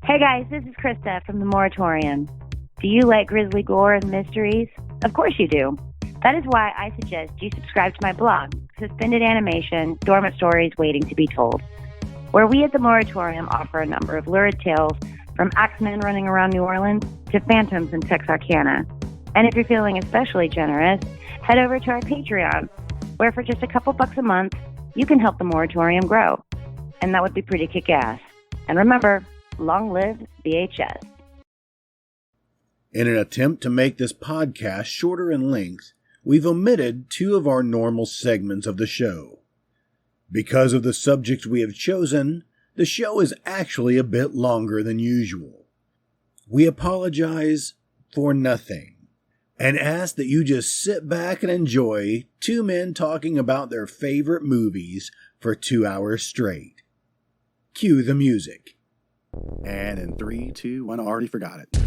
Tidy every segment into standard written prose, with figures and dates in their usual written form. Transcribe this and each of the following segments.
Hey guys, this is Krista from the Moratorium. Do you like grisly gore and mysteries? Of course you do. That is why I suggest you subscribe to my blog, Suspended Animation, Dormant Stories Waiting to be Told, where we at the Moratorium offer a number of lurid tales from axemen running around New Orleans to phantoms in Texarkana. And if you're feeling especially generous, head over to our Patreon, where for just a couple bucks a month, you can help the Moratorium grow. And that would be pretty kick-ass. And remember, long live VHS. In an attempt to make this podcast shorter in length, we've omitted 2 of our normal segments of the show. Because of the subjects we have chosen, the show is actually a bit longer than usual. We apologize for nothing, and ask that you just sit back and enjoy 2 men talking about their favorite movies for 2 hours straight. Cue the music. And in 3, 2, 1, I already forgot it. You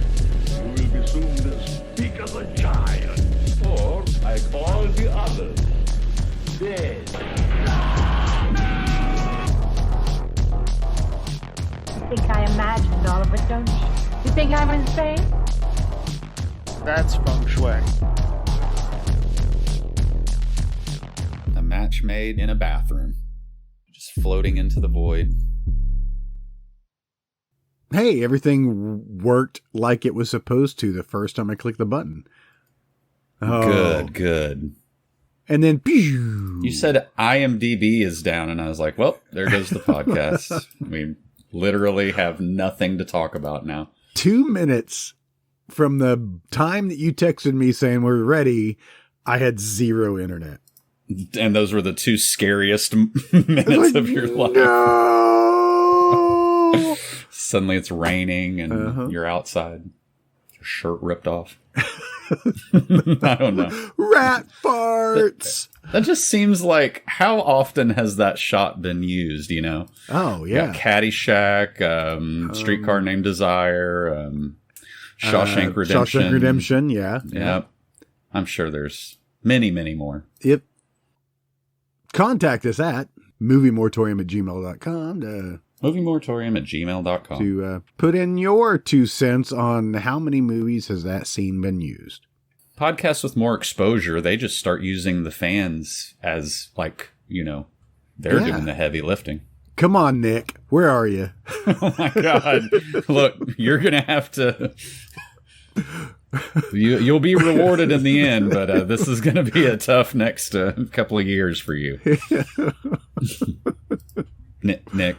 will be soon the speak of a giant, or like all the others, dead. You think I imagined all of it, don't you? You think I'm insane? That's feng shui. A match made in a bathroom. Just floating into the void. Hey, everything worked like it was supposed to the first time I clicked the button. Oh. Good. And then, pew! You said IMDb is down, and I was like, well, there goes the podcast. We literally have nothing to talk about now. 2 minutes from the time that you texted me saying we're ready, I had 0 internet. And those were the 2 scariest minutes of your life. No! Suddenly it's raining and you're outside. Your shirt ripped off. I don't know. Rat farts! That just seems like, how often has that shot been used, you know? Oh, yeah. You got Caddyshack, Streetcar Named Desire, Shawshank Redemption. Shawshank Redemption, yeah. Yep. I'm sure there's many, many more. Yep. Contact us at moviemoratorium@gmail.com Moviemoratorium@gmail.com to put in your 2 cents on how many movies has that scene been used. Podcasts with more exposure, they just start using the fans as, like, you know, they're doing the heavy lifting. Come on, Nick. Where are you? Oh, my God. Look, you're going to have to... You'll be rewarded in the end, but this is going to be a tough next couple of years for you. Nick,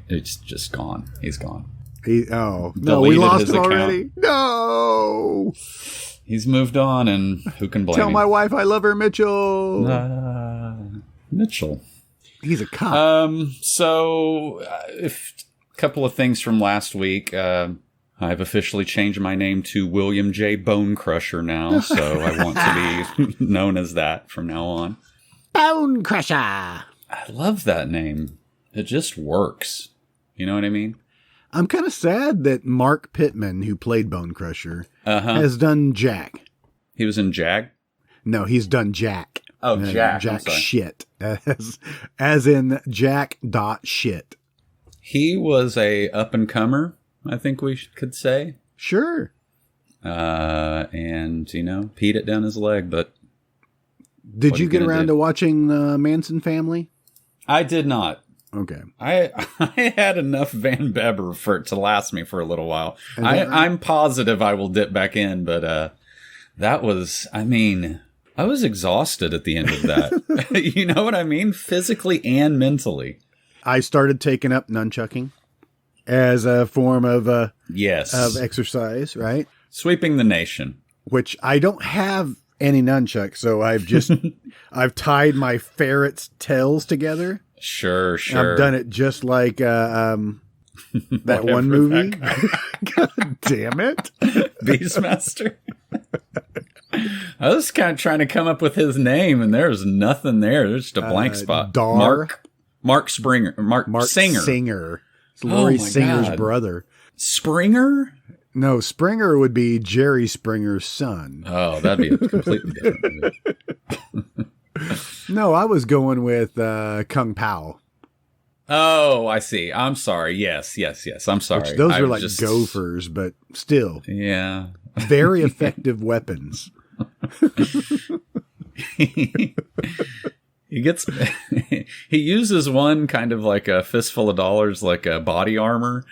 it's just gone. He's gone. No, Deleted we lost his it account. already. No. He's moved on, and who can blame him? Tell my wife I love her, Mitchell. Mitchell. He's a cop. So, a couple of things from last week. I've officially changed my name to William J. Bone Crusher now, so I want to be known as that from now on. Bone Crusher. I love that name. It just works. You know what I mean? I'm kind of sad that Mark Pittman, who played Bone Crusher, has done Jack. He was in Jag? No, he's done Jack. Oh, Jack. Jack shit. As in Jack.shit. He was a up-and-comer, I think we could say. Sure. And, you know, peed it down his leg, but... Did you get around to watching the Manson Family? I did not. Okay. I had enough Van Beber for it to last me for a little while. Right? I'm positive I will dip back in, but that was, I mean, I was exhausted at the end of that. You know what I mean? Physically and mentally. I started taking up nunchucking as a form of of exercise, right? Sweeping the nation. Which I don't have any nunchucks, so I've tied my ferret's tails together. Sure. I've done it just like that one movie. God damn it. Beastmaster. I was kind of trying to come up with his name, and there's nothing there. There's just a blank spot. Mark Springer. Mark Singer. It's Laurie Singer's brother. Springer? No, Springer would be Jerry Springer's son. Oh, that'd be a completely different movie. No, I was going with Kung Pao. Oh, I see. I'm sorry. Yes. I'm sorry. Which those I are was like gophers, but still. Yeah. Very effective weapons. He uses one kind of like a fistful of dollars, like a body armor.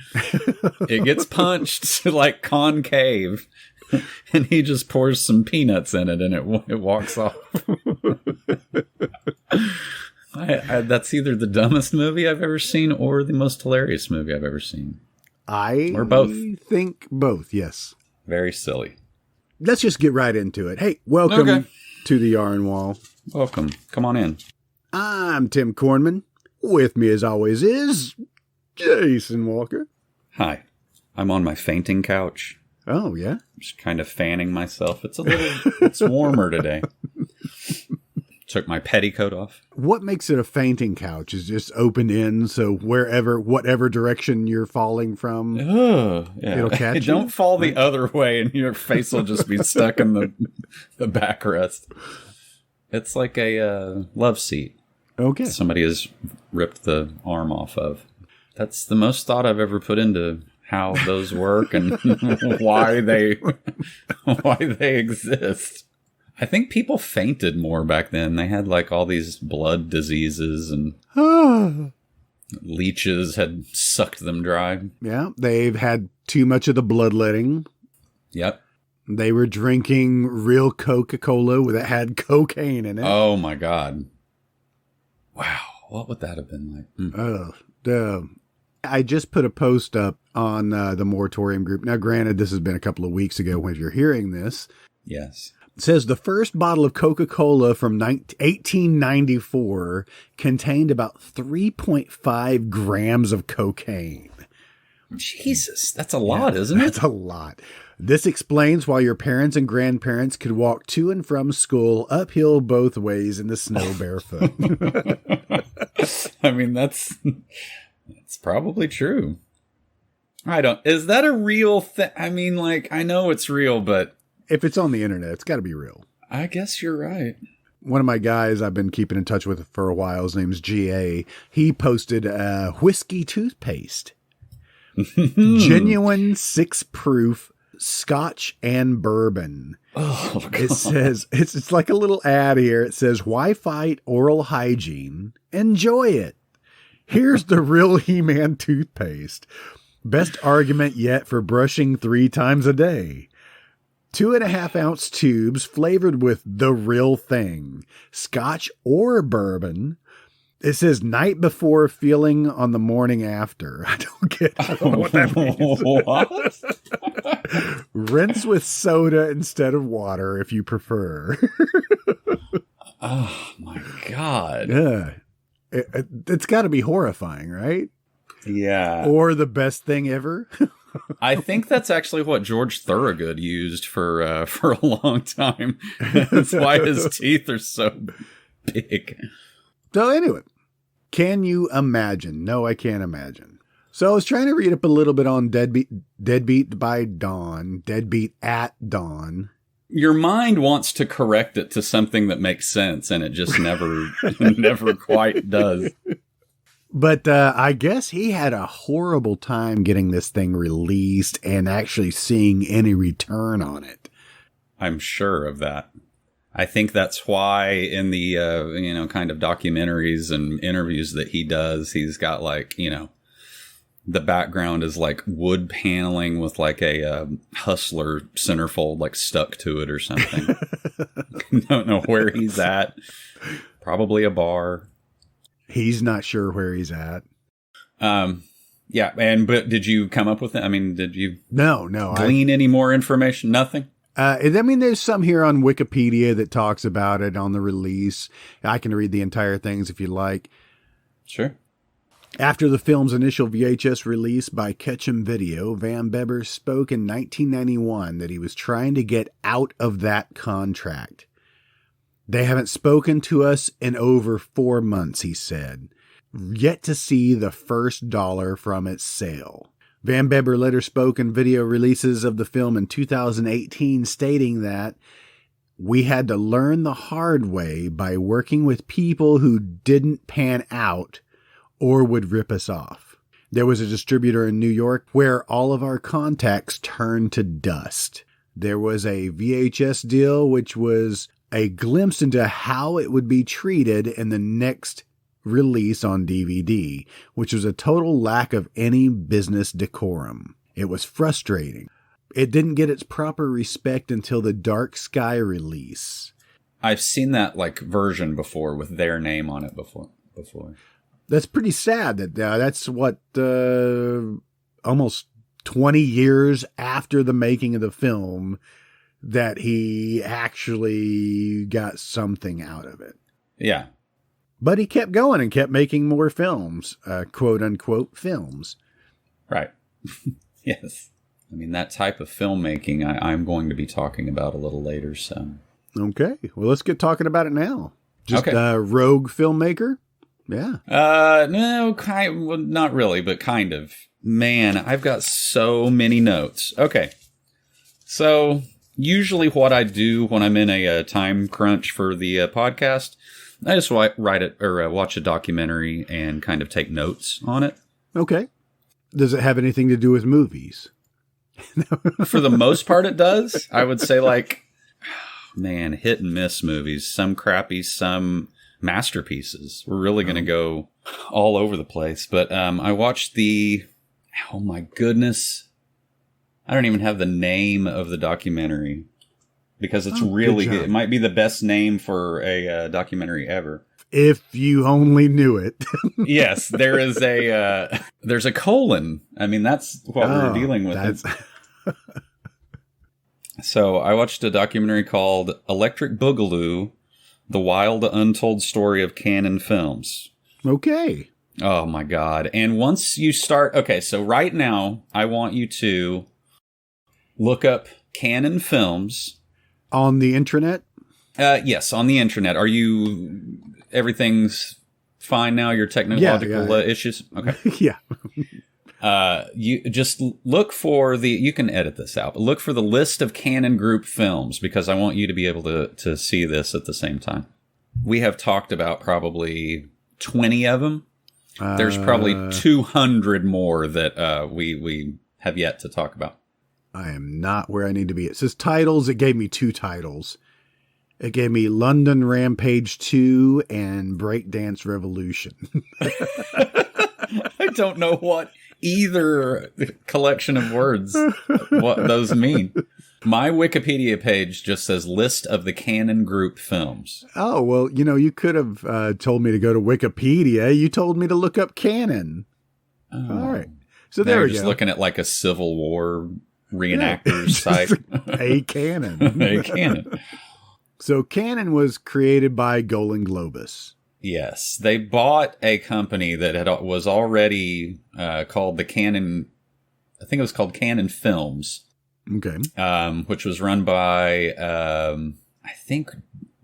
It gets punched like concave, and he just pours some peanuts in it, and it walks off. That's either the dumbest movie I've ever seen or the most hilarious movie I've ever seen. Or both. I think both, yes. Very silly. Let's just get right into it. Hey, welcome to the Yarn Wall. Welcome. Come on in. I'm Tim Kornman. With me, as always, is Jason Walker. Hi. I'm on my fainting couch. Oh, yeah? Just kind of fanning myself. It's warmer today. Took my petticoat off. What makes it a fainting couch? Is just open in, so whatever direction you're falling from, it'll catch you? Don't fall the other way and your face will just be stuck in the backrest. It's like a love seat. Okay. Somebody has ripped the arm off of. That's the most thought I've ever put into how those work and why they exist. I think people fainted more back then. They had like all these blood diseases and leeches had sucked them dry. Yeah, they've had too much of the bloodletting. Yep. They were drinking real Coca-Cola that had cocaine in it. Oh my God. Wow. What would that have been like? I just put a post up on the moratorium group. Now, granted, this has been a couple of weeks ago when you're hearing this. Yes. It says the first bottle of Coca-Cola from 1894 contained about 3.5 grams of cocaine. Jesus, that's a lot, isn't it? That's a lot. This explains why your parents and grandparents could walk to and from school uphill both ways in the snow barefoot. I mean, that's probably true. Is that a real thing? I mean, like, I know it's real, but if it's on the internet, it's got to be real. I guess you're right. One of my guys I've been keeping in touch with for a while, his name's GA. He posted whiskey toothpaste. Genuine 6-proof Scotch and bourbon. Oh, God. It says, it's like a little ad here. It says, why fight oral hygiene? Enjoy it. Here's the real He-Man toothpaste. Best argument yet for brushing 3 times a day. 2.5-ounce tubes flavored with the real thing, Scotch or bourbon. It says night before feeling on the morning after. I don't know what that means. What? Rinse with soda instead of water if you prefer. Oh my God. Yeah. It's got to be horrifying, right? Yeah. Or the best thing ever. I think that's actually what George Thorogood used for a long time. That's why his teeth are so big. So anyway, can you imagine? No, I can't imagine. So I was trying to read up a little bit on Deadbeat by Dawn, Deadbeat at Dawn. Your mind wants to correct it to something that makes sense, and it just never quite does. But I guess he had a horrible time getting this thing released and actually seeing any return on it. I'm sure of that. I think that's why in the, kind of documentaries and interviews that he does, he's got like, the background is like wood paneling with like a Hustler centerfold like stuck to it or something. Don't know where he's at. Probably a bar. He's not sure where he's at. Yeah. But did you come up with it? I mean, did you glean any more information? Nothing? There's some here on Wikipedia that talks about it on the release. I can read the entire things if you like. Sure. After the film's initial VHS release by Ketchum Video, Van Beber spoke in 1991 that he was trying to get out of that contract. They haven't spoken to us in over 4 months, he said. Yet to see the first dollar from its sale. Van Beber later spoke in video releases of the film in 2018, stating that we had to learn the hard way by working with people who didn't pan out or would rip us off. There was a distributor in New York where all of our contacts turned to dust. There was a VHS deal, which was a glimpse into how it would be treated in the next release on DVD, which was a total lack of any business decorum. It was frustrating. It didn't get its proper respect until the Dark Sky release. I've seen that like version before with their name on it before. That's pretty sad that that's what almost 20 years after the making of the film that he actually got something out of it. Yeah. But he kept going and kept making more films, quote unquote films. Right. Yes. I mean, that type of filmmaking I'm going to be talking about a little later. So. Okay. Well, let's get talking about it now. Just okay. A rogue filmmaker? Yeah. No, well, not really, but kind of. Man, I've got so many notes. Okay. So usually what I do when I'm in a time crunch for the podcast, I just write it or watch a documentary and kind of take notes on it. Okay. Does it have anything to do with movies? For the most part, it does. I would say like, man, hit and miss movies. Some crappy, some masterpieces. We're really going to go all over the place. But I watched oh my goodness. I don't even have the name of the documentary because it's really good. It might be the best name for a documentary ever. If you only knew it. Yes, there's a colon. I mean, that's what we're dealing with. So I watched a documentary called Electric Boogaloo, The Wild Untold Story of Canon Films. Okay. Oh my God. And once you start, okay, so right now I want you to look up Canon Films. On the internet? Yes, on the internet. Everything's fine now? Your technological issues? Okay. Yeah. You just look for you can edit this out, but look for the list of Canon Group films because I want you to be able to see this at the same time. We have talked about probably 20 of them. There's probably 200 more that we have yet to talk about. I am not where I need to be. It says titles. It gave me 2 titles. It gave me London Rampage 2 and Breakdance Revolution. I don't know what either collection of words, what those mean. My Wikipedia page just says list of the Canon Group films. Oh, well, you could have told me to go to Wikipedia. You told me to look up Canon. Oh. All right. So there we go. Just looking at like a Civil War reenactors site. A Canon. A Canon. So Canon was created by Golan Globus. Yes. They bought a company that was already called the Canon, I think it was called Canon Films. Okay. Which was run by, I think,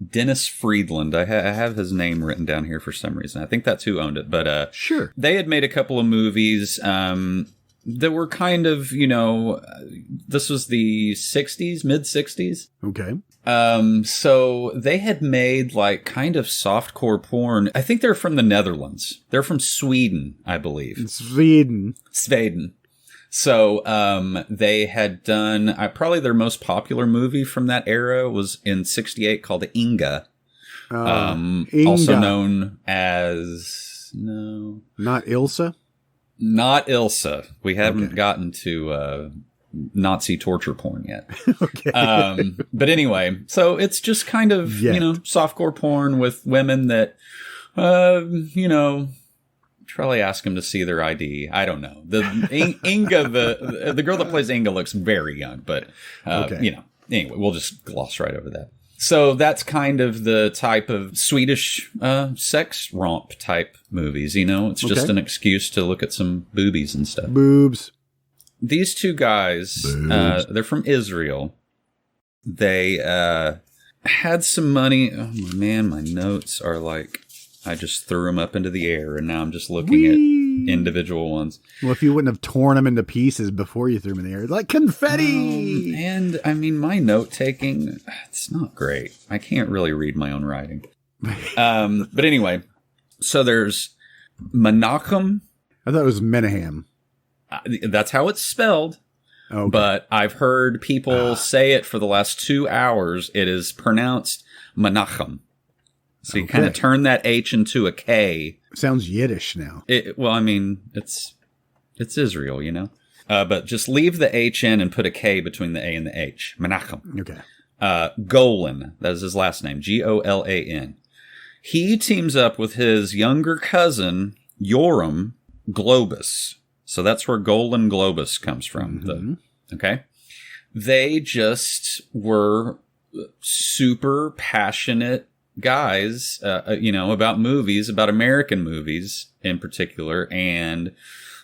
Dennis Friedland. I have his name written down here for some reason. I think that's who owned it. But sure. They had made a couple of movies that were kind of, this was the 60s, mid-60s. Okay. So they had made like kind of softcore porn. I think they're from the Netherlands. They're from Sweden, I believe. Sweden. So, they had done, probably their most popular movie from that era was in 68 called Inga. Inga. Also known as, no. Not Ilsa? Not Ilsa. We haven't gotten to, Nazi torture porn yet. Okay. But anyway, so it's just kind of, softcore porn with women that, probably ask them to see their ID. I don't know. Inga, the girl that plays Inga looks very young, but, anyway, we'll just gloss right over that. So that's kind of the type of Swedish, sex romp type movies, It's just an excuse to look at some boobies and stuff. Boobs. These two guys, they're from Israel. They had some money. Oh, man, my notes are like, I just threw them up into the air, and now I'm just looking at individual ones. Well, if you wouldn't have torn them into pieces before you threw them in the air, like confetti! And, I mean, my note-taking, it's not great. I can't really read my own writing. But anyway, so there's Menachem. I thought it was Menahem. That's how it's spelled. Okay. But I've heard people say it for the last 2 hours. It is pronounced Menachem. So you kind of turn that H into a K. Sounds Yiddish now. Well, I mean, it's Israel, you know. But just leave the H in and put a K between the A and the H. Menachem. Okay. Golan. That is his last name. Golan. He teams up with his younger cousin, Golan Globus. So that's where Golan Globus comes from. Okay. They just were super passionate guys, about movies, about American movies in particular. And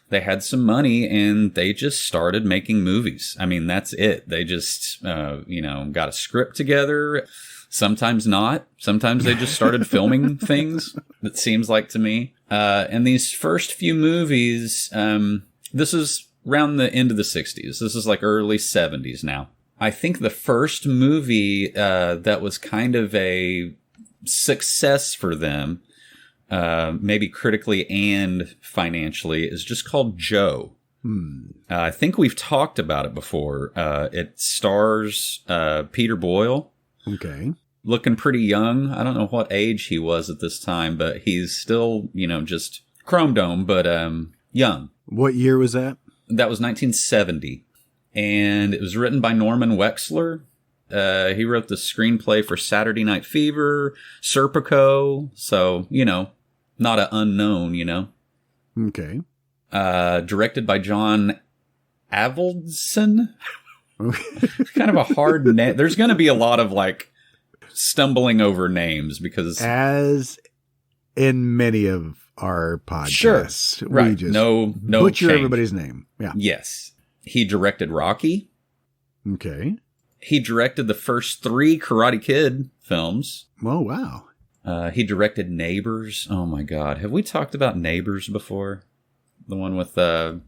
they had some money and they just started making movies. I mean, that's it. They just, got a script together. Sometimes not. Sometimes they just started filming things, it seems like to me. And these first few movies, this is around the end of the 60s. This is like early 70s now. I think the first movie that was kind of a success for them, maybe critically and financially, is just called Joe. I think we've talked about it before. It stars Peter Boyle. Okay. Looking pretty young. I don't know what age he was at this time, but he's still, just chrome dome, but young. What year was that? That was 1970. And it was written by Norman Wexler. He wrote the screenplay for Saturday Night Fever, Serpico. So, not an unknown, Okay. Directed by John Avildsen. Kind of a hard name. There's going to be a lot of stumbling over names because, as in many of our podcasts, sure, right? We just no butcher change. Everybody's name. Yeah. Yes. He directed Rocky. Okay. He directed the first 3 Karate Kid films. Oh, wow. He directed Neighbors. Oh my God. Have we talked about Neighbors before? The one with Dan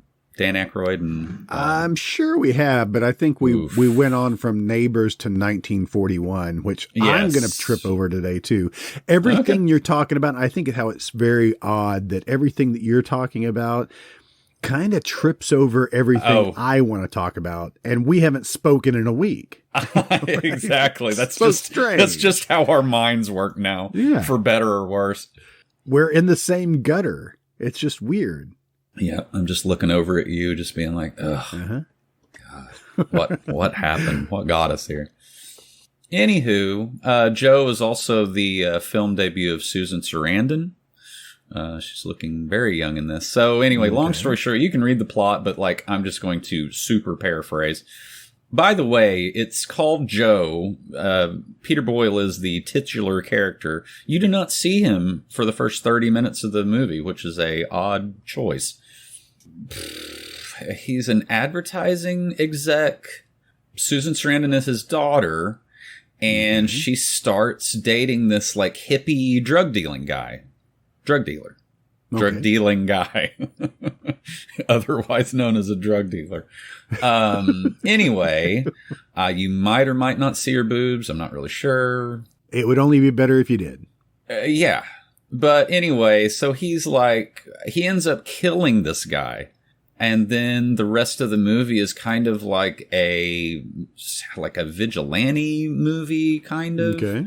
Aykroyd and I'm sure we have, but I think we went on from Neighbors to 1941, which I'm going to trip over today too. Everything you're talking about, I think how it's very odd that everything that you're talking about kind of trips over everything I want to talk about, and we haven't spoken in a week. Exactly. That's so just strange. That's just how our minds work now, for better or worse. We're in the same gutter. It's just weird. Yeah, I'm just looking over at you, just being like, ugh, God, what happened? What got us here? Anywho, Joe is also the film debut of Susan Sarandon. She's looking very young in this. So anyway, long story short, you can read the plot, but I'm just going to super paraphrase. By the way, it's called Joe. Peter Boyle is the titular character. You do not see him for the first 30 minutes of the movie, which is a odd choice. He's an advertising exec. Susan Sarandon is his daughter, and she starts dating this hippie drug dealing guy. Drug dealing guy, otherwise known as a drug dealer. Anyway, you might or might not see her boobs. I'm not really sure. It would only be better if you did. Yeah. But anyway, so he ends up killing this guy. And then the rest of the movie is kind of like a vigilante movie, kind of. Okay.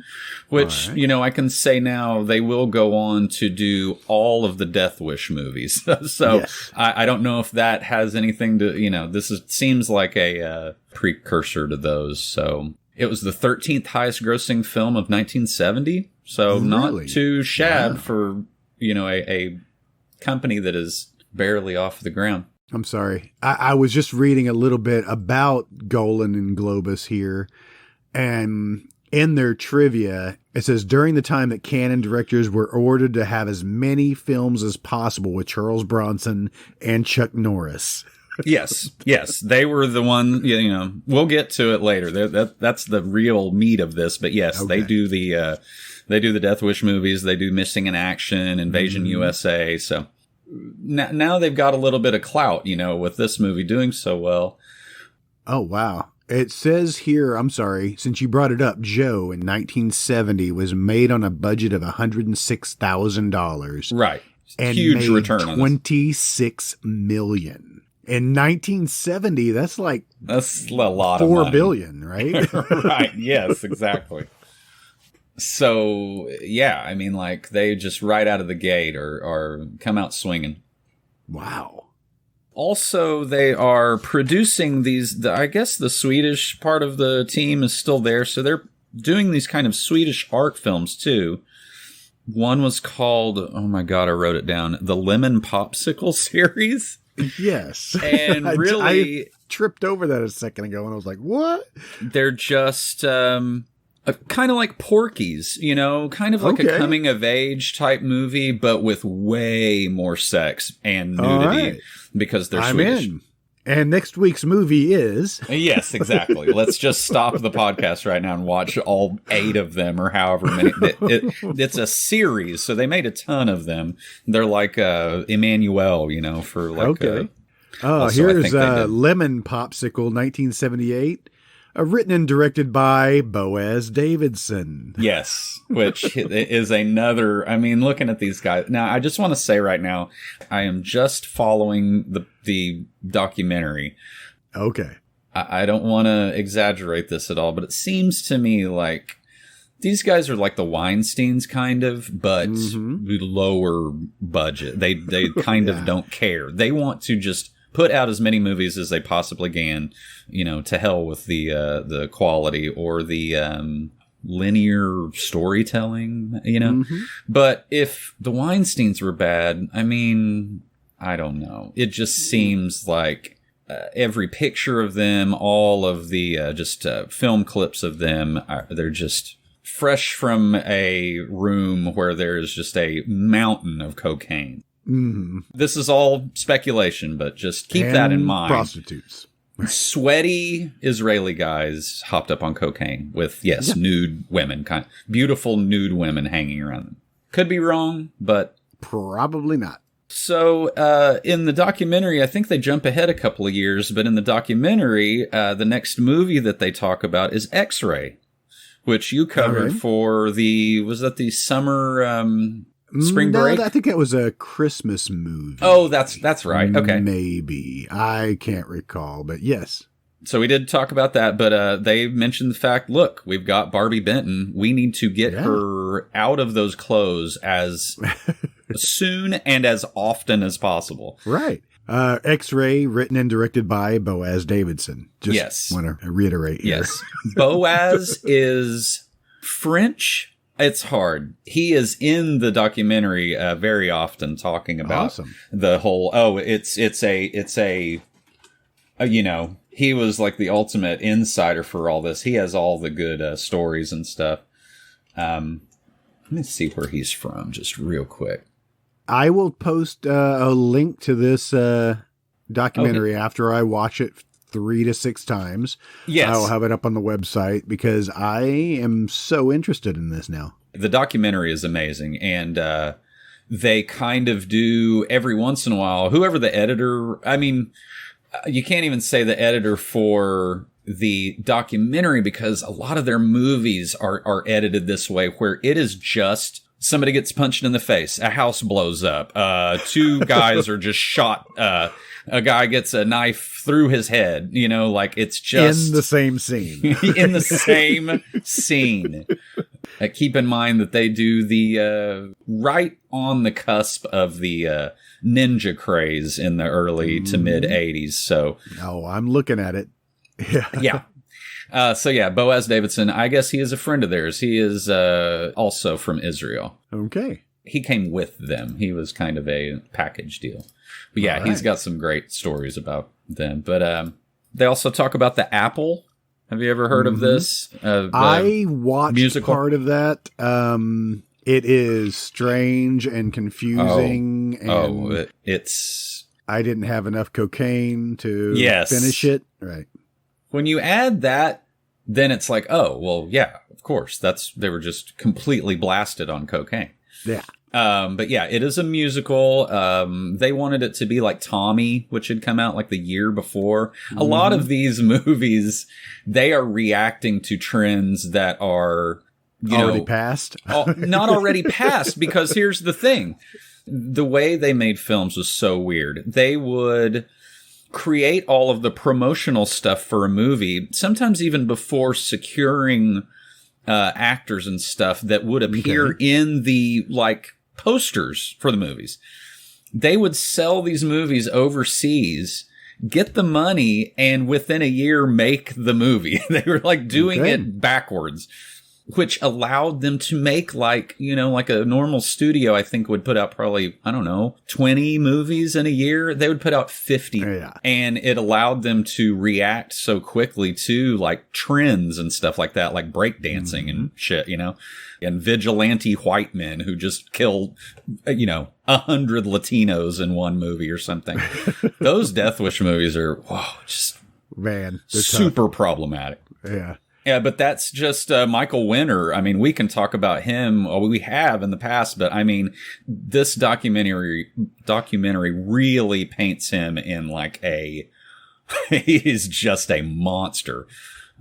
Which, I can say now they will go on to do all of the Death Wish movies. So yes. I don't know if that has anything to, seems like a precursor to those. So it was the 13th highest grossing film of 1970. So not too shabby for, a company that is barely off the ground. I'm sorry. I was just reading a little bit about Golan and Globus here. And in their trivia, it says, during the time that Canon directors were ordered to have as many films as possible with Charles Bronson and Chuck Norris. Yes. They were the one, we'll get to it later. That's the real meat of this. But yes, they do the Death Wish movies. They do Missing in Action, Invasion USA. So now they've got a little bit of clout, with this movie doing so well. Oh, wow. It says here, I'm sorry, since you brought it up, Joe in 1970 was made on a budget of $106,000. Right. and huge made return on this. 26 million. In 1970, that's like That's a lot of $4 money. billion, right? Right. Yes, exactly. So, yeah, I mean, like, they just right out of the gate are come out swinging. Wow. Also, they are producing these, I guess the Swedish part of the team is still there, so they're doing these kind of Swedish art films, too. One was called, oh my God, I wrote it down, the Lemon Popsicle series. Yes. And really... I tripped over that a second ago, and I was like, what? They're just kind of like Porky's, you know, kind of like a coming of age type movie, but with way more sex and nudity because they're Swedish. In. And next week's movie is... Yes, exactly. Let's just stop the podcast right now and watch all 8 of them or however many. It's a series, so they made a ton of them. They're like Emmanuel, you know, for like... here's Lemon Popsicle, 1978. Written and directed by Boaz Davidson. Yes, which is another... I mean, looking at these guys... Now, I just want to say right now, I am just following the documentary. Okay. I don't want to exaggerate this at all, but it seems to me like these guys are like the Weinsteins kind of, but lower budget. They kind of don't care. They want to just put out as many movies as they possibly can, you know, to hell with the quality or the linear storytelling, you know. But if the Weinsteins were bad, I mean, I don't know. It just seems like every picture of them, all of the film clips of them, they're just fresh from a room where there's just a mountain of cocaine. This is all speculation, but just keep that in mind. Prostitutes. Sweaty Israeli guys hopped up on cocaine with, nude women, beautiful nude women hanging around them. Could be wrong, but... Probably not. So, in the documentary, I think they jump ahead a couple of years, but in the documentary, the next movie that they talk about is X-Ray, which you covered for was that the summer... Spring Break? No, I think it was a Christmas movie. Oh, that's right. Okay. Maybe. I can't recall, but yes. So we did talk about that, but they mentioned the fact, look, we've got Barbie Benton. We need to get her out of those clothes as soon and as often as possible. Right. X-Ray, written and directed by Boaz Davidson. Just want to reiterate here. Yes. Boaz is French. It's hard. He is in the documentary very often talking about the whole, you know, he was like the ultimate insider for all this. He has all the good stories and stuff. Let me see where he's from just real quick. I will post a link to this documentary after I watch it 3 to 6 times. Yes. I'll have it up on the website because I am so interested in this now. The documentary is amazing. And they kind of do every once in a while, whoever the editor, I mean, you can't even say the editor for the documentary because a lot of their movies are edited this way where it is just somebody gets punched in the face, a house blows up, 2 guys are just shot, a guy gets a knife through his head, you know, like it's just... In the same scene. In the same scene. Keep in mind that they do the right on the cusp of the ninja craze in the early to mid 80s. So, I'm looking at it. Yeah. Boaz Davidson, I guess he is a friend of theirs. He is also from Israel. Okay. He came with them. He was kind of a package deal. But yeah, he's got some great stories about them. But they also talk about the Apple. Have you ever heard of this? I watched musical? Part of that. It is strange and confusing. It's... I didn't have enough cocaine to finish it. Right. When you add that, then it's like, oh, well, yeah, of course. They were just completely blasted on cocaine. Yeah. But yeah, it is a musical. They wanted it to be like Tommy, which had come out like the year before. A lot of these movies, they are reacting to trends that are, already passed. Not already passed, because here's the thing. The way they made films was so weird. They would create all of the promotional stuff for a movie, sometimes even before securing actors and stuff that would appear in the like posters for the movies. They would sell these movies overseas, get the money, and within a year make the movie. They were like doing it backwards, which allowed them to make like, you know, like a normal studio, I think would put out probably, I don't know, 20 movies in a year. They would put out 50. Yeah. And it allowed them to react so quickly to like trends and stuff like that, like breakdancing and shit, you know, and vigilante white men who just killed, you know, 100 Latinos in one movie or something. Those Death Wish movies are, just super problematic. Yeah. Yeah, but that's just Michael Winner. I mean, we can talk about him. We have in the past, but I mean, this documentary really paints him in like he's just a monster.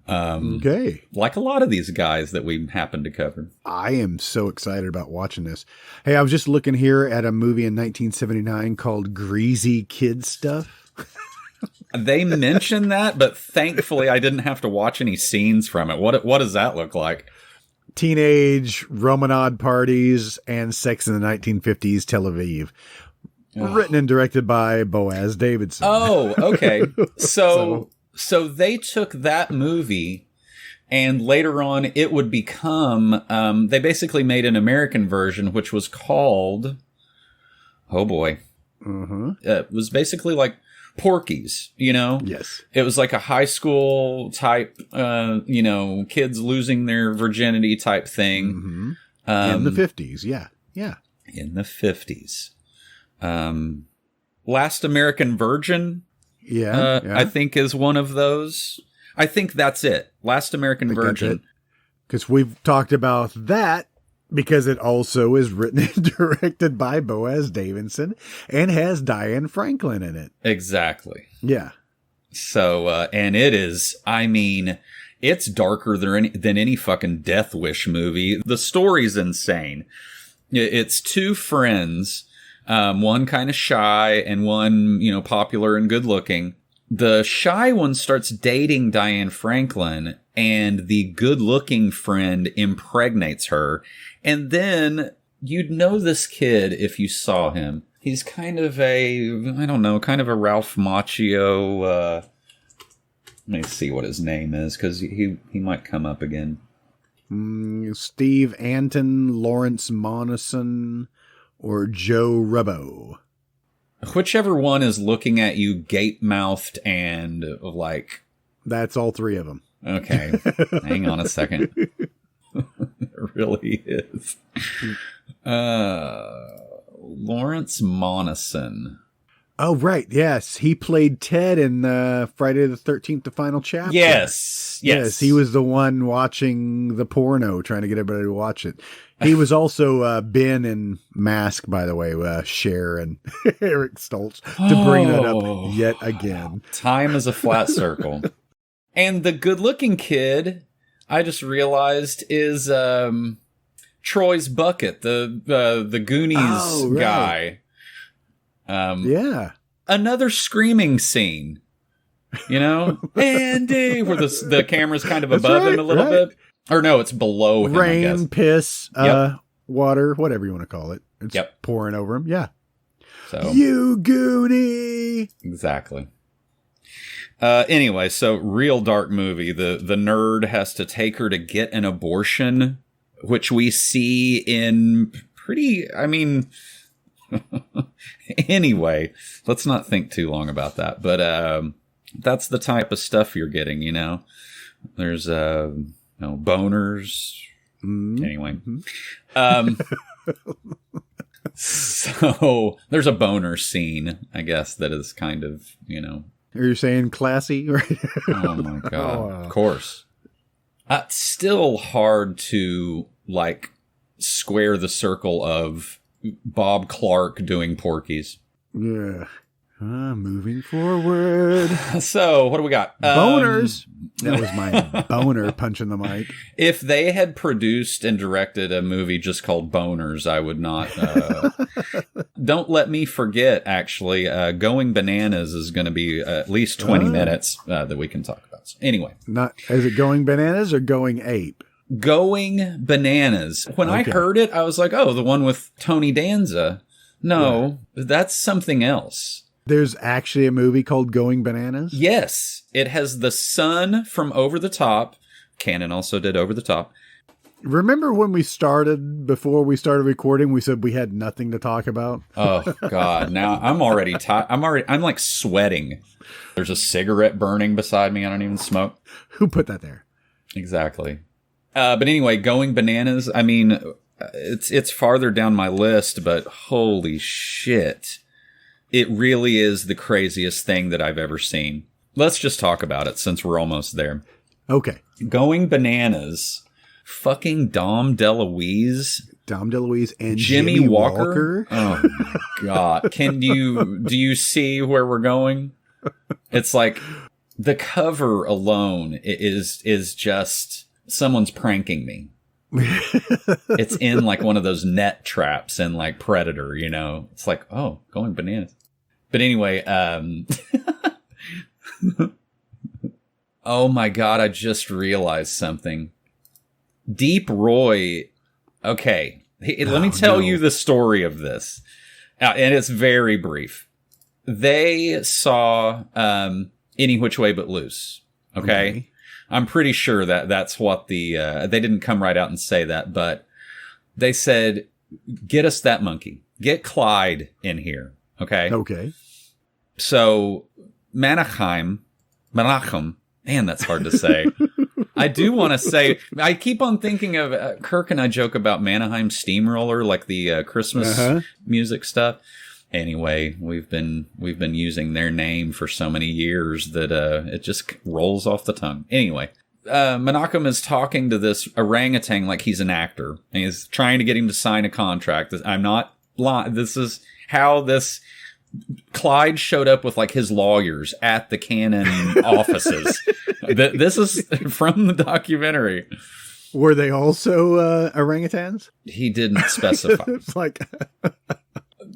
Like a lot of these guys that we happen to cover. I am so excited about watching this. Hey, I was just looking here at a movie in 1979 called Greasy Kid Stuff. They mentioned that, but thankfully I didn't have to watch any scenes from it. What does that look like? Teenage Romanade parties and sex in the 1950s Tel Aviv. Written and directed by Boaz Davidson. Oh, okay. So they took that movie and later on it would become, they basically made an American version, which was called, it was basically like Porky's, you know? Yes. It was like a high school type, you know, kids losing their virginity type thing. In the 50s, yeah. In the 50s. Last American Virgin, I think is one of those. I think that's it. Last American Virgin. Because we've talked about that because it also is written and directed by Boaz Davidson and has Diane Franklin in it. Exactly. Yeah. So, and it is, I mean, it's darker than any fucking Death Wish movie. The story's insane. It's two friends, one kind of shy and one, you know, popular and good looking. The shy one starts dating Diane Franklin and the good looking friend impregnates her. And then you'd know this kid if you saw him. He's kind of kind of a Ralph Macchio. Let me see what his name is because he might come up again. Steve Anton, Lawrence Monason, or Joe Rubbo. Whichever one is looking at you gape-mouthed and like... That's all three of them. Okay. Hang on a second. It really is. Lawrence Monason. Oh, right. Yes. He played Ted in Friday the 13th, the final chapter. Yes. He was the one watching the porno, trying to get everybody to watch it. He was also Ben in Mask, by the way, Cher and Eric Stoltz, to bring that up yet again. Time is a flat circle. And the good-looking kid, I just realized, is Troy's Bucket, the Goonies guy. Yeah. Another screaming scene, you know? Andy, where the camera's kind of above him a little bit. Or no, it's below him, Rain, I guess. piss, water, whatever you want to call it. It's pouring over him. Yeah. So you Goonie. Exactly. Anyway, so real dark movie. The nerd has to take her to get an abortion, which we see in pretty, I mean, anyway, let's not think too long about that. But that's the type of stuff you're getting, you know. There's boners. Anyway. So there's a boner scene, I guess, that is kind of, you know. Are you saying classy? Right? Oh my God. Of course. It's still hard to like square the circle of Bob Clark doing Porky's. Yeah. Moving forward. So, what do we got? Boners. That was my boner punching the mic. If they had produced and directed a movie just called Boners, I would not. Don't let me forget, actually, Going Bananas is going to be at least 20 minutes that we can talk about. So anyway. Is it Going Bananas or Going Ape? Going Bananas. When I heard it, I was like, oh, the one with Tony Danza. No, that's something else. There's actually a movie called Going Bananas? Yes. It has the son from Over the Top. Cannon also did Over the Top. Remember when before we started recording, we said we had nothing to talk about? Oh, God. Now I'm already tired. I'm like sweating. There's a cigarette burning beside me. I don't even smoke. Who put that there? Exactly. But anyway, Going Bananas. I mean, it's farther down my list, but holy shit. It really is the craziest thing that I've ever seen. Let's just talk about it since we're almost there. Okay. Going Bananas. Fucking Dom DeLuise and Jimmy Walker. Oh my God. Do you see where we're going? It's like the cover alone is just someone's pranking me. It's in like one of those net traps in like Predator, you know. It's like, oh, Going Bananas. But anyway, oh my God, I just realized something. Deep Roy, okay, let me tell you the story of this, and it's very brief. They saw Any Which Way But Loose, okay? I'm pretty sure that's what they didn't come right out and say that, but they said, get us that monkey. Get Clyde in here, okay? Okay. So, Menachem, man, that's hard to say. I do want to say, I keep on thinking of, Kirk and I joke about Manaheim Steamroller, like the Christmas music stuff. Anyway, we've been using their name for so many years that it just rolls off the tongue. Anyway, Menachem is talking to this orangutan like he's an actor, and he's trying to get him to sign a contract. I'm not lying. This is how this... Clyde showed up with like his lawyers at the Canon offices. This is from the documentary. Were they also orangutans? He didn't specify. It's like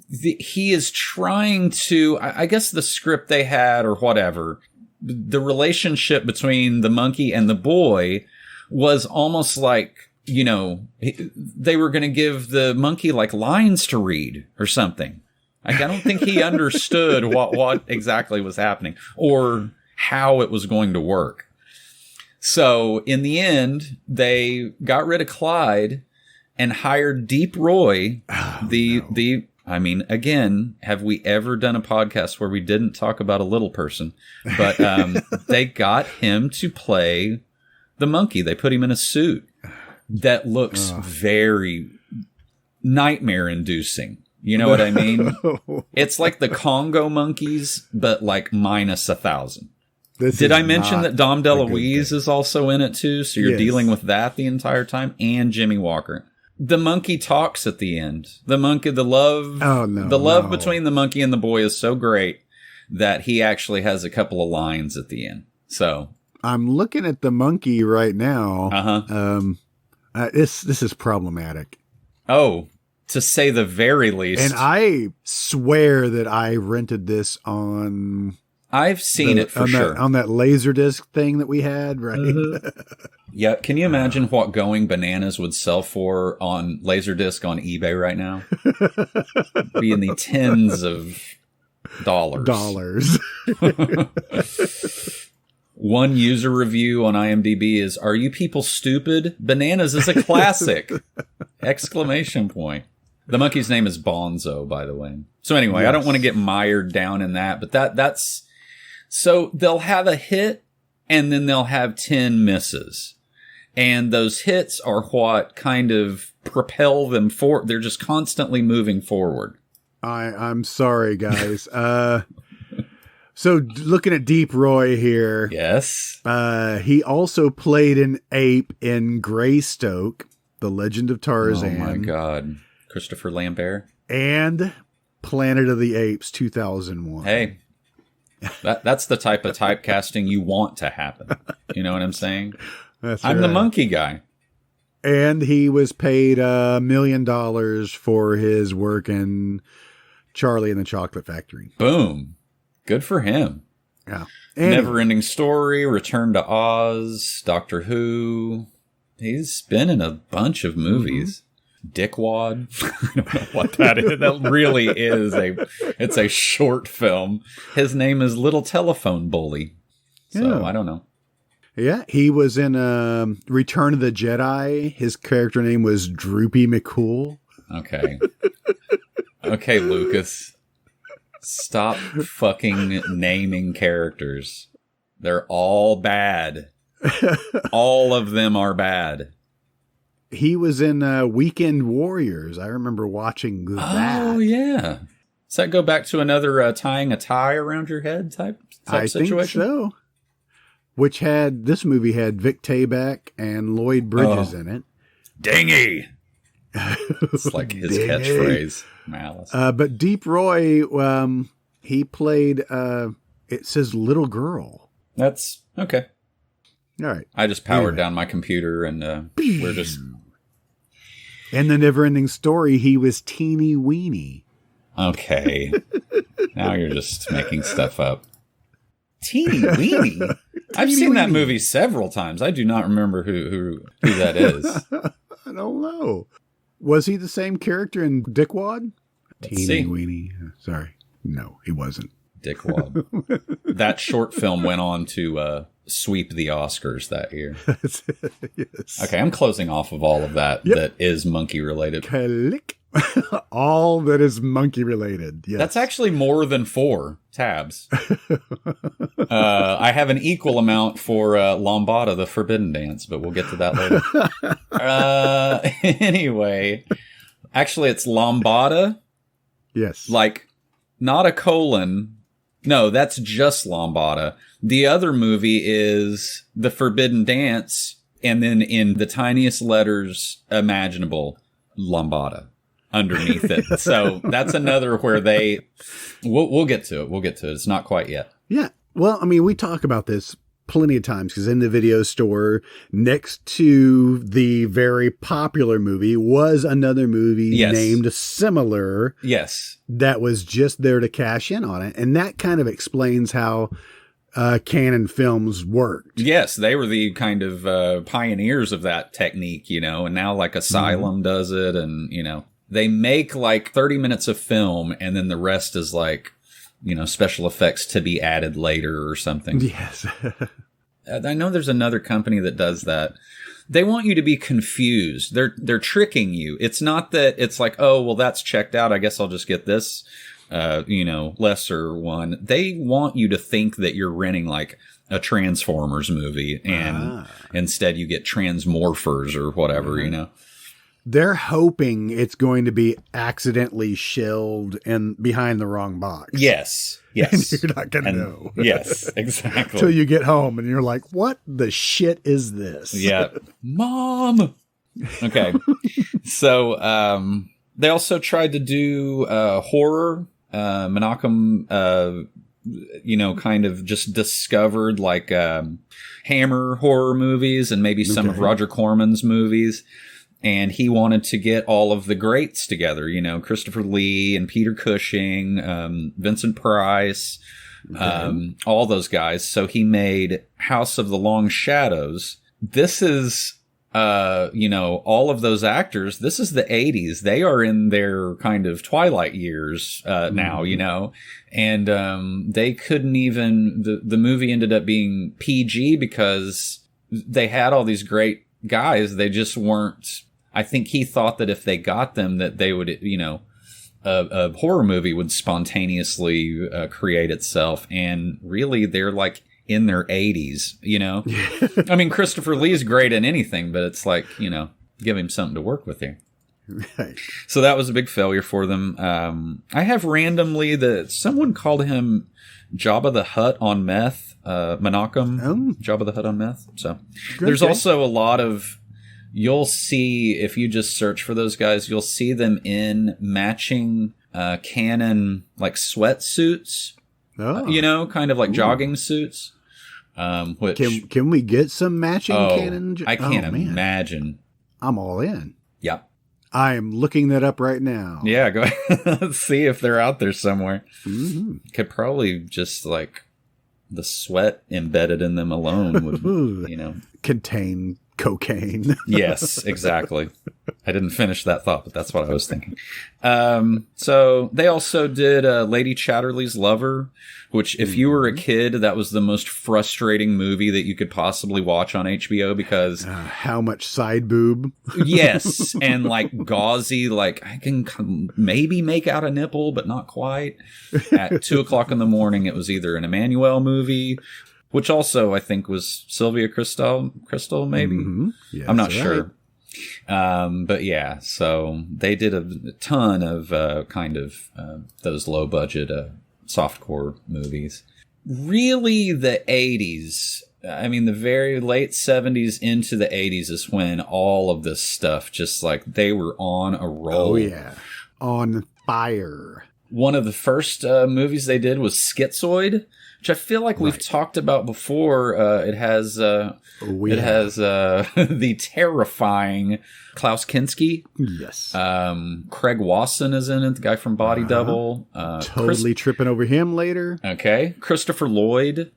he is trying to, I guess the script they had or whatever, the relationship between the monkey and the boy was almost like, you know, they were going to give the monkey like lines to read or something. Like, I don't think he understood what exactly was happening or how it was going to work. So in the end, they got rid of Clyde and hired Deep Roy. I mean, again, have we ever done a podcast where we didn't talk about a little person? But they got him to play the monkey. They put him in a suit that looks very nightmare-inducing. You know what I mean? It's like the Congo monkeys, but like minus 1,000. Did I mention that Dom DeLuise is also in it too? So you're dealing with that the entire time, and Jimmy Walker. The monkey talks at the end. The love between the monkey and the boy is so great that he actually has a couple of lines at the end. So I'm looking at the monkey right now. This is problematic. Oh, to say the very least. And I swear that I rented this on... I've seen it for sure. On that Laserdisc thing that we had, right? Yeah. Can you imagine what Going Bananas would sell for on Laserdisc on eBay right now? Be in the tens of dollars. One user review on IMDb is, "Are you people stupid? Bananas is a classic!" Exclamation point. The monkey's name is Bonzo, by the way. So anyway, I don't want to get mired down in that, but that's... So they'll have a hit, and then they'll have 10 misses. And those hits are what kind of propel them forward. They're just constantly moving forward. I'm sorry, guys. So looking at Deep Roy here. Yes. He also played an ape in Greystoke, The Legend of Tarzan. Oh my God. Christopher Lambert. And Planet of the Apes 2001. Hey, that's the type of typecasting you want to happen. You know what I'm saying? I'm the monkey guy. And he was paid $1 million for his work in Charlie and the Chocolate Factory. Boom. Good for him. Yeah. Never-Ending Story, Return to Oz, Doctor Who. He's been in a bunch of movies. Dickwad. I don't know what that is. That really is it's a short film. His name is Little Telephone Bully. So I don't know. Yeah, he was in Return of the Jedi. His character name was Droopy McCool. Okay. Okay, Lucas. Stop fucking naming characters. They're all bad. All of them are bad. He was in Weekend Warriors. I remember watching that. Oh, yeah. Does that go back to another tying a tie around your head type situation? I think so. Which this movie had Vic Tayback and Lloyd Bridges in it. Dingy! It's like his catchphrase. Malice. But Deep Roy, he played, it says Little Girl. That's okay. All right. I just powered down my computer and we're just... In the Never-Ending Story, he was Teeny Weeny. Okay. Now you're just making stuff up. Teeny Weeny? I've seen that movie several times. I do not remember who that is. I don't know. Was he the same character in Dickwad? Teeny Weeny. Sorry. No, he wasn't. Dickwad. That short film went on to sweep the Oscars that year. Yes. Okay, I'm closing off of all of that that is monkey related. Click. All that is monkey related. Yes. That's actually more than 4 tabs. I have an equal amount for Lambada, the Forbidden Dance, but we'll get to that later. Anyway, actually, it's Lambada. Yes. Like, not a colon. No, that's just Lambada. The other movie is The Forbidden Dance, and then in the tiniest letters imaginable, Lambada underneath it. So that's another where we'll get to it. We'll get to it. It's not quite yet. Yeah. Well, I mean, we talk about this plenty of times because in the video store next to the very popular movie was another movie named similar. Yes. That was just there to cash in on it. And that kind of explains how Canon Films worked. Yes, they were the kind of pioneers of that technique, and now like Asylum does it, and they make like 30 minutes of film and then the rest is like, special effects to be added later or something. Yes. I know there's another company that does that. They want you to be confused. They're tricking you. It's not that it's like, oh, well, that's checked out. I guess I'll just get this, lesser one. They want you to think that you're renting like a Transformers movie and instead you get Transmorphers or whatever, They're hoping it's going to be accidentally shelled and behind the wrong box. Yes. And you're not going to know. Yes, exactly. Till you get home and you're like, what the shit is this? Yeah. Mom. Okay. So, they also tried to do, horror, Menachem, kind of just discovered like, Hammer horror movies and maybe some of Roger Corman's movies. And he wanted to get all of the greats together, Christopher Lee and Peter Cushing, Vincent Price, all those guys. So he made House of the Long Shadows. This is, all of those actors. This is the 80s. They are in their kind of twilight years now, and they couldn't even, the movie ended up being PG because they had all these great guys. They just weren't. I think he thought that if they got them, that they would, a horror movie would spontaneously create itself. And really, they're like in their 80s, I mean, Christopher Lee's great in anything, but it's like, give him something to work with here. Right. So that was a big failure for them. I have randomly someone called him Jabba the Hutt on meth, Menachem, Jabba the Hutt on meth. So there's also a lot of, you'll see, if you just search for those guys, you'll see them in matching Canon like sweatsuits, kind of like jogging suits. Which can we get some matching Canon? I can't imagine. I'm all in. Yeah. I am looking that up right now. Yeah, go ahead. Let's see if they're out there somewhere. Mm-hmm. Could probably just like the sweat embedded in them alone would, contain cocaine. Yes, exactly. I didn't finish that thought, but that's what I was thinking. So they also did Lady Chatterley's Lover, which if you were a kid, that was the most frustrating movie that you could possibly watch on HBO because... how much side boob? Yes, and like gauzy, like I can maybe make out a nipple, but not quite. At 2 o'clock in the morning, it was either an Emmanuel movie, which also I think was Sylvia Crystal maybe. Mm-hmm. Yes, I'm not right. sure. But yeah, so they did a ton of those low budget softcore movies. Really, the 80s. I mean, the very late 70s into the 80s is when all of this stuff just like they were on a roll. Oh yeah, on fire. One of the first movies they did was Schizoid, which I feel like we've talked about before. It has the terrifying Klaus Kinski. Yes. Craig Wasson is in it, the guy from Body Double. Totally tripping over him later. Okay. Christopher Lloyd,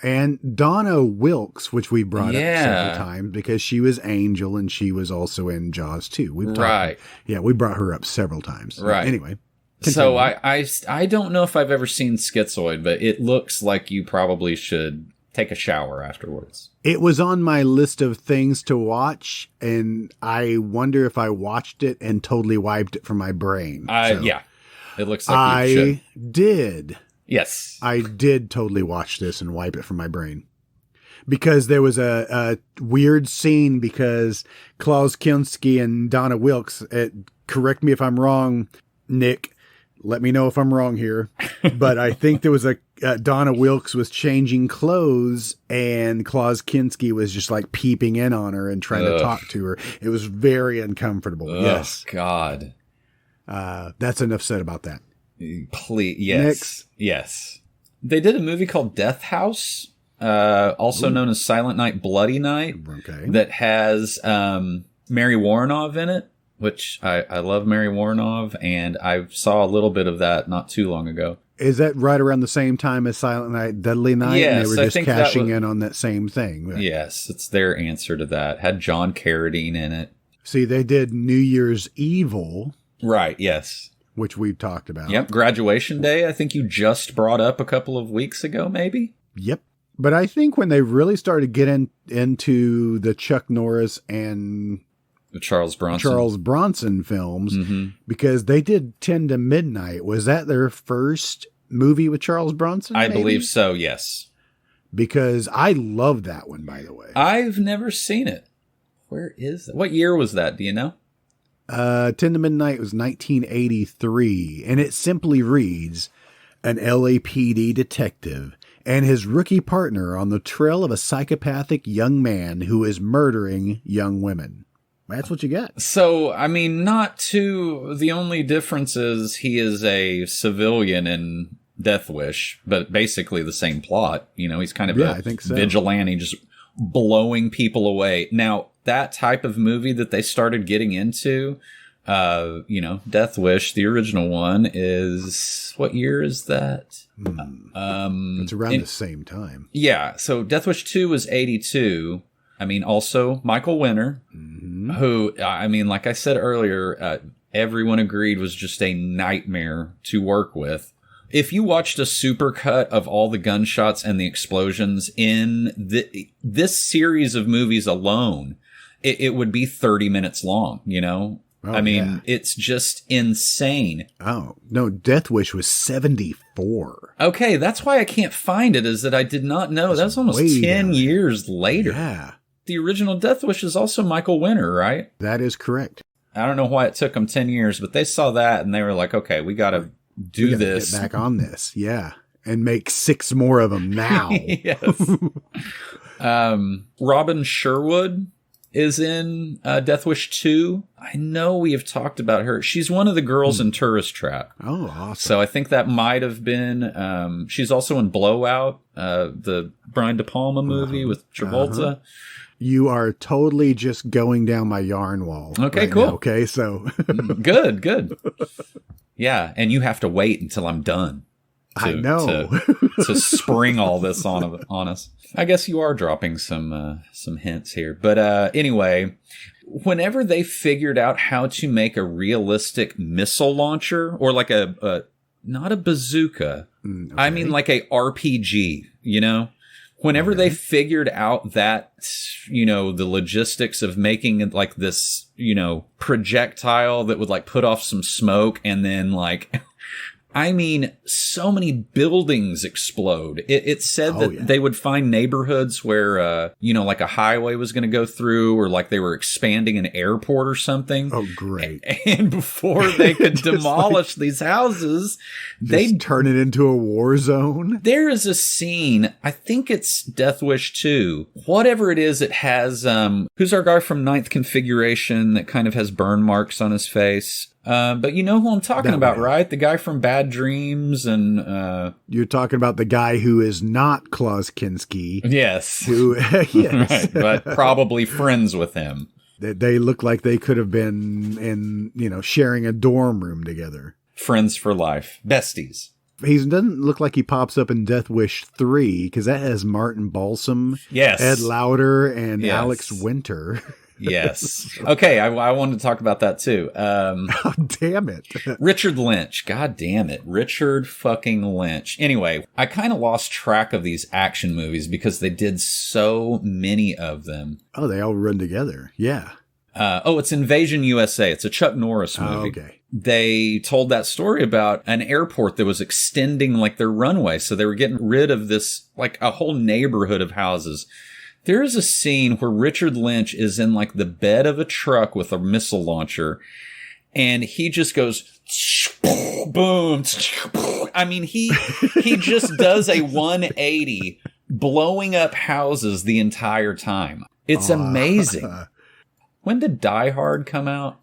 and Donna Wilkes, which we brought up Yeah. several times because she was Angel and she was also in Jaws too. Right. We brought her up several times. Right. Anyway. So continue. I don't know if I've ever seen Schizoid, but it looks like you probably should take a shower afterwards. It was on my list of things to watch, and I wonder if I watched it and totally wiped it from my brain. Yeah, it looks like you should. I did. Yes. I did totally watch this and wipe it from my brain. Because there was a weird scene because Klaus Kinski and Donna Wilkes, correct me if I'm wrong, Nick, let me know if I'm wrong here, but I think there was Donna Wilkes was changing clothes and Klaus Kinski was just like peeping in on her and trying to talk to her. It was very uncomfortable. Yes. God. That's enough said about that. Please. Yes. Next. Yes. They did a movie called Death House, also known as Silent Night, Bloody Night, that has Mary Woronov in it. Which I love Mary Woronov, and I saw a little bit of that not too long ago. Is that right around the same time as Silent Night, Deadly Night? Yes, and they were just I think cashing in on that same thing. Right? Yes, it's their answer to that. Had John Carradine in it. See, they did New Year's Evil. Right, yes. Which we've talked about. Yep, Graduation Day, I think you just brought up a couple of weeks ago, maybe? Yep. But I think when they really started getting into the Chuck Norris and... the Charles Bronson films, because they did 10 to Midnight. Was that their first movie with Charles Bronson? I believe so, yes. Because I love that one, by the way. I've never seen it. Where is it? What year was that? Do you know? 10 to Midnight was 1983, and it simply reads, an LAPD detective and his rookie partner on the trail of a psychopathic young man who is murdering young women. That's what you got. So, I mean, the only difference is he is a civilian in Death Wish, but basically the same plot. He's kind of I think so. Vigilante, just blowing people away. Now, that type of movie that they started getting into, Death Wish, the original one is, what year is that? It's around the same time. Yeah. So Death Wish 2 was 82. I mean, also Michael Winner, who, I mean, like I said earlier, everyone agreed was just a nightmare to work with. If you watched a supercut of all the gunshots and the explosions in this series of movies alone, it would be 30 minutes long, It's just insane. Oh, no, Death Wish was 74. Okay, that's why I can't find it, is that I did not know. That's almost 10 years later. Yeah. The original Death Wish is also Michael Winner, right? That is correct. I don't know why it took them 10 years, but they saw that and they were like, okay, we got to do this. Get back on this, yeah. And make 6 more of them now. Yes. Robin Sherwood is in Death Wish 2. I know we have talked about her. She's one of the girls in Tourist Trap. Oh, awesome. So I think that might have been... she's also in Blowout, the Brian De Palma movie with Travolta. You are totally just going down my yarn wall. Okay, right cool. now, okay, so. Good. Yeah, and you have to wait until I'm done. I know. to spring all this on us. I guess you are dropping some hints here. But anyway, whenever they figured out how to make a realistic missile launcher, or like not a bazooka, Okay. I mean like a RPG, you know? Whenever they figured out that, you know, the logistics of making it like this, you know, projectile that would like put off some smoke and then like, I mean, so many buildings explode. It said that they would find neighborhoods where, you know, like a highway was going to go through, or like they were expanding an airport or something. Oh, great. And before they could demolish these houses, they'd turn it into a war zone. There is a scene, I think it's Death Wish 2. Whatever it is, it has, who's our guy from Ninth Configuration that kind of has burn marks on his face? But you know who I'm talking about, right? The guy from Bad Dreams and... You're talking about the guy who is not Klaus Kinski. Yes. Who, yes. Right, but probably friends with him. They look like they could have been in, you know, sharing a dorm room together. Friends for life. Besties. He doesn't look like he pops up in Death Wish 3, because that has Martin Balsam, yes, Ed Lauder, and Alex Winter. Yes. Okay, I wanted to talk about that too. Oh, damn it. Richard Lynch. God damn it. Richard fucking Lynch. Anyway, I kind of lost track of these action movies because they did so many of them. Oh, they all run together. Yeah. It's Invasion USA. It's a Chuck Norris movie. Oh, okay. They told that story about an airport that was extending like their runway. So they were getting rid of this, like a whole neighborhood of houses. There is a scene where Richard Lynch is in like the bed of a truck with a missile launcher, and he just goes boom. I mean, he just does a 180, blowing up houses the entire time. It's amazing. When did Die Hard come out?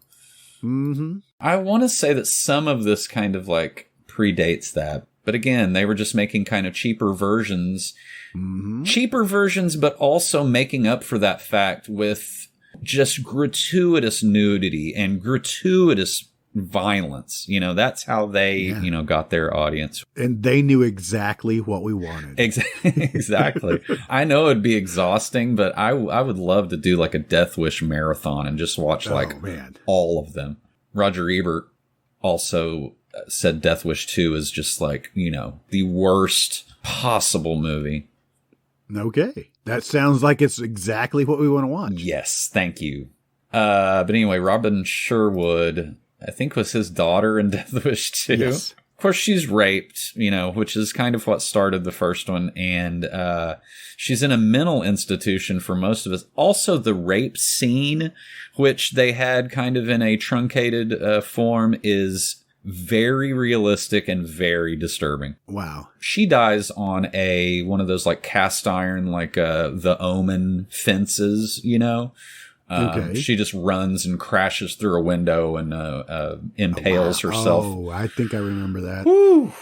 Mm-hmm. I want to say that some of this kind of like predates that. But again, they were just making kind of cheaper versions. Mm-hmm. Cheaper versions, but also making up for that fact with just gratuitous nudity and gratuitous violence. You know, that's how they, you know, got their audience. And they knew exactly what we wanted. Exactly. I know it'd be exhausting, but I would love to do like a Death Wish marathon and just watch all of them. Roger Ebert also said Death Wish 2 is just like, you know, the worst possible movie. Okay. That sounds like it's exactly what we want to watch. Yes, thank you. But anyway, Robin Sherwood, I think, was his daughter in Death Wish 2. Yes. Of course, she's raped, you know, which is kind of what started the first one. And she's in a mental institution for most of us. Also, the rape scene, which they had kind of in a truncated form, is very realistic and very disturbing. Wow. She dies on one of those like cast iron, like the Omen fences, you know? Okay. She just runs and crashes through a window and impales herself. Oh, I think I remember that. Woo.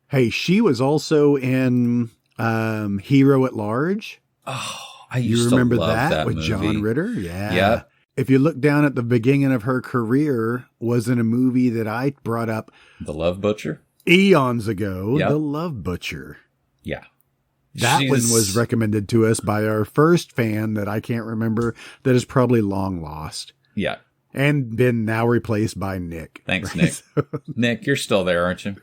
Hey, she was also in Hero at Large. Oh, I used to remember love that with movie. John Ritter? Yeah. Yeah. If you look down at the beginning of her career, was in a movie that I brought up The Love Butcher? eons ago, Yep. The Love Butcher. Yeah. That one was recommended to us by our first fan that I can't remember, that is probably long lost. Yeah. And been now replaced by Nick. Thanks, Nick. Nick, you're still there, aren't you?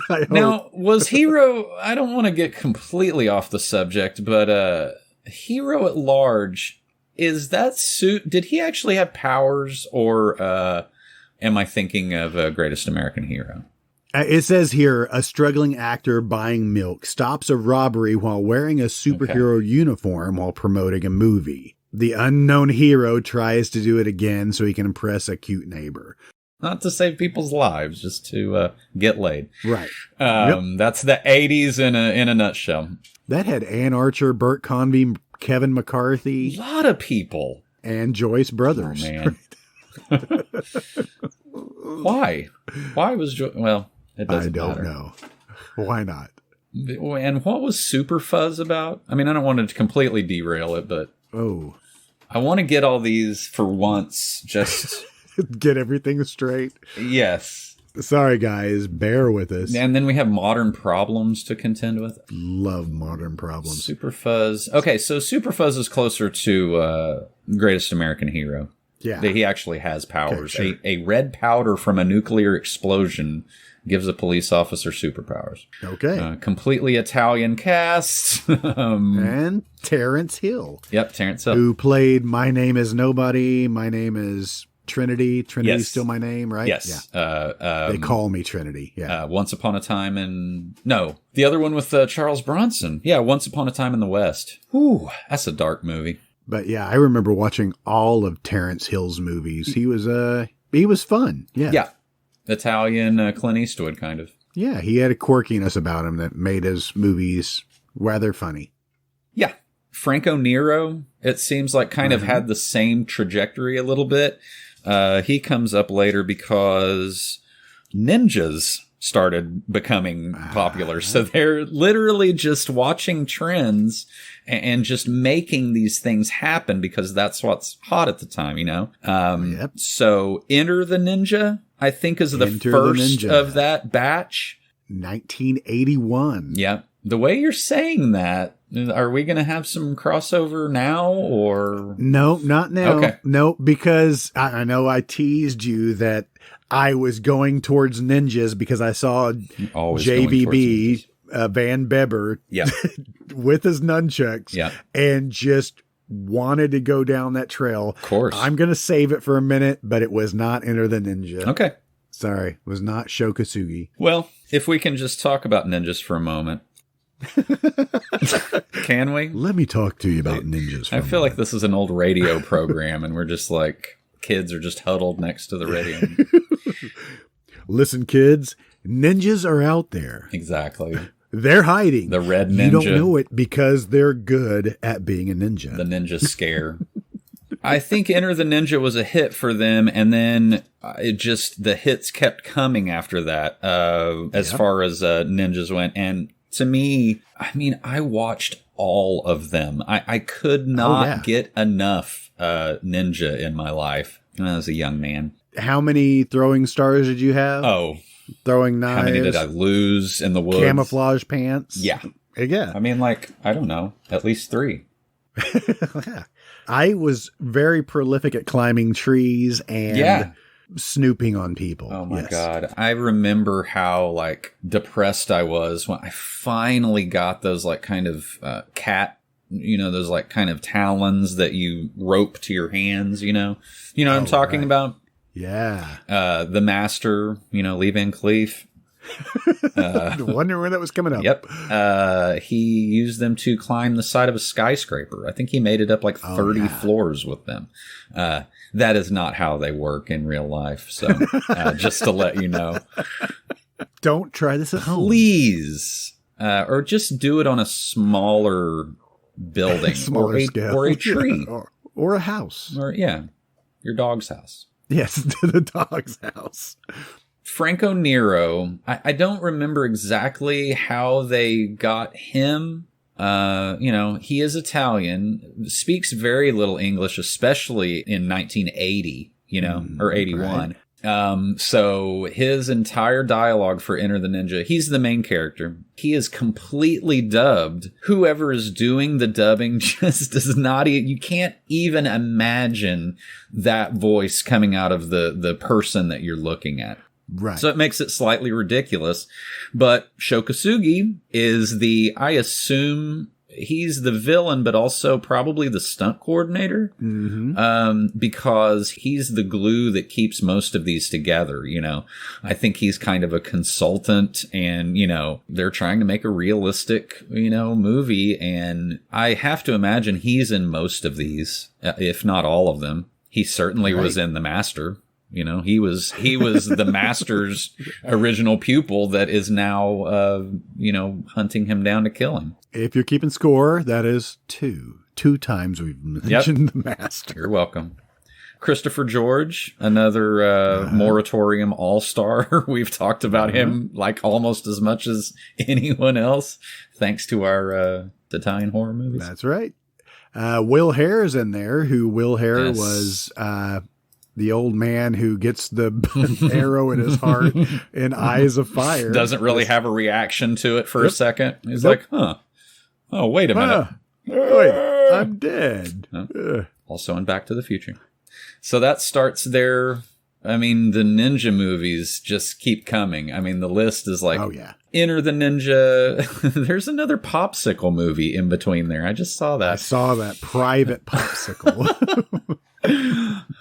I Now, hope. was Hero, I don't want to get completely off the subject, but Hero at Large, is that suit, did he actually have powers, or am I thinking of Greatest American Hero? It says here, a struggling actor buying milk stops a robbery while wearing a superhero uniform while promoting a movie. The unknown hero tries to do it again so he can impress a cute neighbor. Not to save people's lives, just to get laid. Right. That's the 80s in a nutshell. That had Ann Archer, Burt Convey, Kevin A McCarthy, lot of people. and Joyce Brothers. Oh, man. Why? Why was well, it doesn't I don't matter. know. Why not? And what was Super Fuzz about? I mean, I don't want to completely derail it, but Oh, I want to get all these for once. Just get everything straight. Yes. Sorry, guys. Bear with us. And then we have modern problems to contend with. Love modern problems. Super Fuzz. Okay, so Super Fuzz is closer to Greatest American Hero. Yeah. He actually has powers. Okay, sure. A red powder from a nuclear explosion gives a police officer superpowers. Okay. Completely Italian cast. And Terrence Hill. Yep, Terrence Hill. Who played My Name is Nobody. My name is Trinity. Trinity's Yes. still my name, right? Yes. Yeah. They call me Trinity. Yeah. Once Upon a Time in... No, the other one with Charles Bronson. Yeah, Once Upon a Time in the West. Whew, that's a dark movie. But yeah, I remember watching all of Terrence Hill's movies. He was fun. Yeah. Yeah. Italian Clint Eastwood, kind of. Yeah, he had a quirkiness about him that made his movies rather funny. Yeah. Franco Nero, it seems like kind of had the same trajectory a little bit. He comes up later because ninjas started becoming popular. So they're literally just watching trends and just making these things happen because that's what's hot at the time, you know? Yep. So Enter the Ninja, I think, is the first of that batch. 1981. Yeah. The way you're saying that, are we going to have some crossover now or? No, not now. Okay. No, because I know I teased you that I was going towards ninjas because I saw Always going towards JBB, Van Beber, Yeah. with his nunchucks, Yeah. and just wanted to go down that trail. Of course. I'm going to save it for a minute, but it was not Enter the Ninja. Okay. Sorry, it was not Shokasugi. Well, if we can just talk about ninjas for a moment. Can we? Let me talk to you about ninjas for I a feel like moment. this is an old radio program and we're just like kids are just huddled next to the radio. Listen, kids, ninjas are out there. Exactly. They're hiding. The red ninja. You don't know it because they're good at being a ninja. The ninja scare. I think Enter the Ninja was a hit for them, and then the hits kept coming after that as far as ninjas went. And to me, I mean, I watched all of them. I could not get enough ninja in my life when I was a young man. How many throwing stars did you have? Oh. Throwing knives? How many did I lose in the woods? Camouflage pants? Yeah. Yeah. I mean, like, I don't know, at least 3. Yeah. I was very prolific at climbing trees and snooping on people. Oh my God. I remember how like depressed I was when I finally got those like kind of cat, you know, those like kind of talons that you rope to your hands, you know what I'm talking about? Yeah. The master, you know, Lee Van Cleef. Wonder where that was coming up. Yep. He used them to climb the side of a skyscraper. I think he made it up like 30 floors with them. That is not how they work in real life. So just to let you know. Don't try this at home. Please. Or just do it on a smaller building. Smaller scale. Or a tree. Or a house. Or, your dog's house. Yes, the dog's house. Franco Nero, I don't remember exactly how they got him. You know, he is Italian, speaks very little English, especially in 1980, you know, or 81. Right. So his entire dialogue for Enter the Ninja, he's the main character. He is completely dubbed. Whoever is doing the dubbing just does not, you can't even imagine that voice coming out of the person that you're looking at. Right. So it makes it slightly ridiculous. But Shokasugi is I assume he's the villain, but also probably the stunt coordinator. Mm-hmm. Because he's the glue that keeps most of these together, you know. I think he's kind of a consultant and, you know, they're trying to make a realistic, you know, movie. And I have to imagine he's in most of these, if not all of them. He certainly was in The Master. You know, he was the master's original pupil that is now, you know, hunting him down to kill him. If you're keeping score, that is 2. 2 times we've mentioned the master. You're welcome. Christopher George, another Moratorium all-star. We've talked about him like almost as much as anyone else, thanks to our Italian horror movies. That's right. Will Hare's in there, who Will Hare Yes. was the old man who gets the arrow in his heart in Eyes of Fire. Doesn't really have a reaction to it for a second. He's Yep. like, huh. Oh, wait a minute. Wait, I'm dead. Also in Back to the Future. So that starts there. I mean, the ninja movies just keep coming. I mean, the list is like, Oh, yeah. Enter the Ninja. There's another popsicle movie in between there. I just saw I that. saw that Private Popsicle.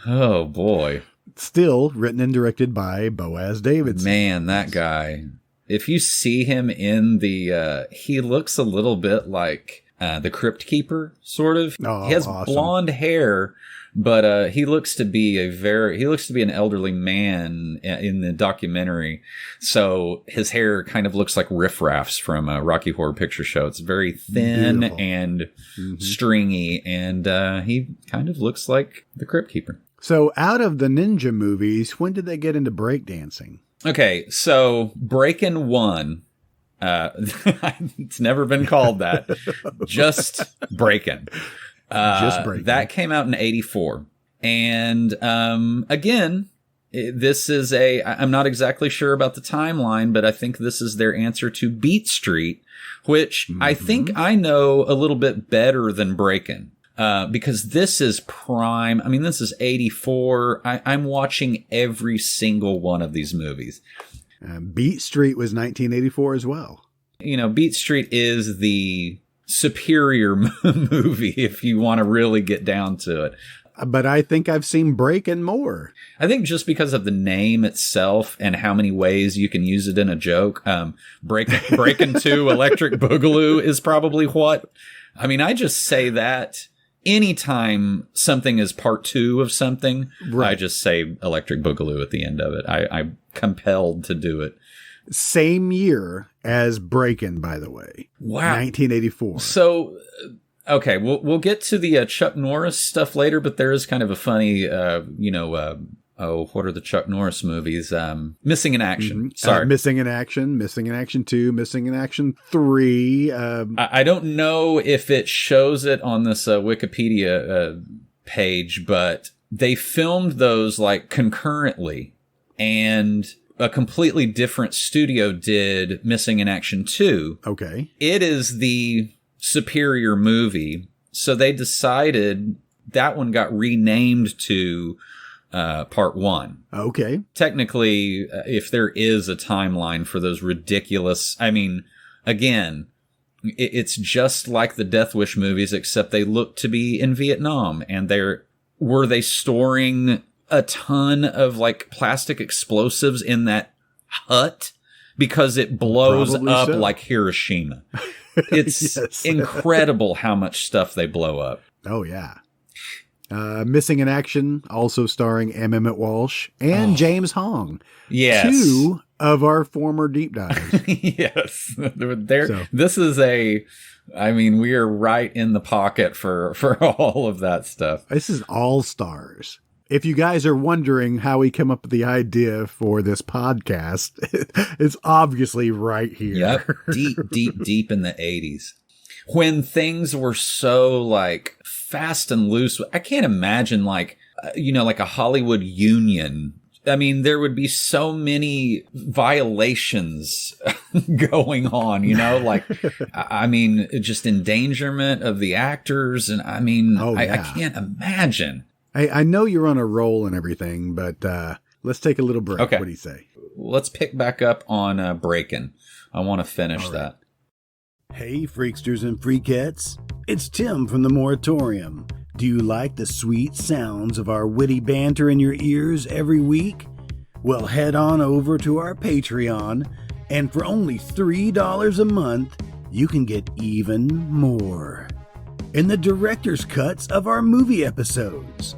Oh, boy. Still written and directed by Boaz Davidson. Man, that guy. If you see him in the, he looks a little bit like the Crypt Keeper, sort of. Oh, he has awesome. blonde hair, but he looks to be an elderly man in the documentary. So his hair kind of looks like riffraffs from Rocky Horror Picture Show. It's very thin Beautiful. and stringy, and he kind of looks like the Crypt Keeper. So out of the ninja movies, when did they get into breakdancing? Okay, so Breakin' 1, it's never been called that. Just Breakin'. Just Breakin'. That came out in 1984. And again, this is I'm not exactly sure about the timeline, but I think this is their answer to Beat Street, which I think I know a little bit better than Breakin'. Because this is prime. I mean, this is 1984. I'm watching every single one of these movies. Beat Street was 1984 as well. You know, Beat Street is the superior movie if you want to really get down to it. But I think I've seen Breakin' more. I think just because of the name itself and how many ways you can use it in a joke, Breakin' 2 Electric Boogaloo is probably what. I mean, I just say that anytime something is part 2 of something, Right. I just say Electric Boogaloo at the end of it. I'm compelled to do it. Same year as Breakin', by the way. Wow. 1984. So, okay, we'll get to the Chuck Norris stuff later, but there is kind of a funny, what are the Chuck Norris movies? Missing in Action. Sorry. Missing in Action, Missing in Action 2, Missing in Action 3. I don't know if it shows it on this Wikipedia page, but they filmed those like concurrently, and a completely different studio did Missing in Action 2. Okay. It is the superior movie, so they decided that one got renamed to Part 1. Okay. Technically, if there is a timeline for those ridiculous, I mean, again, it's just like the Death Wish movies, except they look to be in Vietnam, and were they storing a ton of like plastic explosives in that hut? Because it blows Probably up so. like Hiroshima. It's Yes. incredible how much stuff they blow up. Oh, yeah. Missing in Action, also starring M. Emmett Walsh and James Hong. Yes. 2 of our former deep dives. Yes. So. This is I mean, we are right in the pocket for all of that stuff. This is All Stars. If you guys are wondering how we come up with the idea for this podcast, it's obviously right here. Yep. Deep in the 80s. When things were so like fast and loose, I can't imagine like a Hollywood union. I mean, there would be so many violations going on, like, I mean, just endangerment of the actors. And I mean, I can't imagine. I know you're on a roll and everything, but let's take a little break. Okay. What do you say? Let's pick back up on Breakin'. I want to finish that. Hey, freaksters and freakettes. It's Tim from the Moratorium. Do you like the sweet sounds of our witty banter in your ears every week? Well, head on over to our Patreon, and for only $3 a month, you can get even more. In the director's cuts of our movie episodes.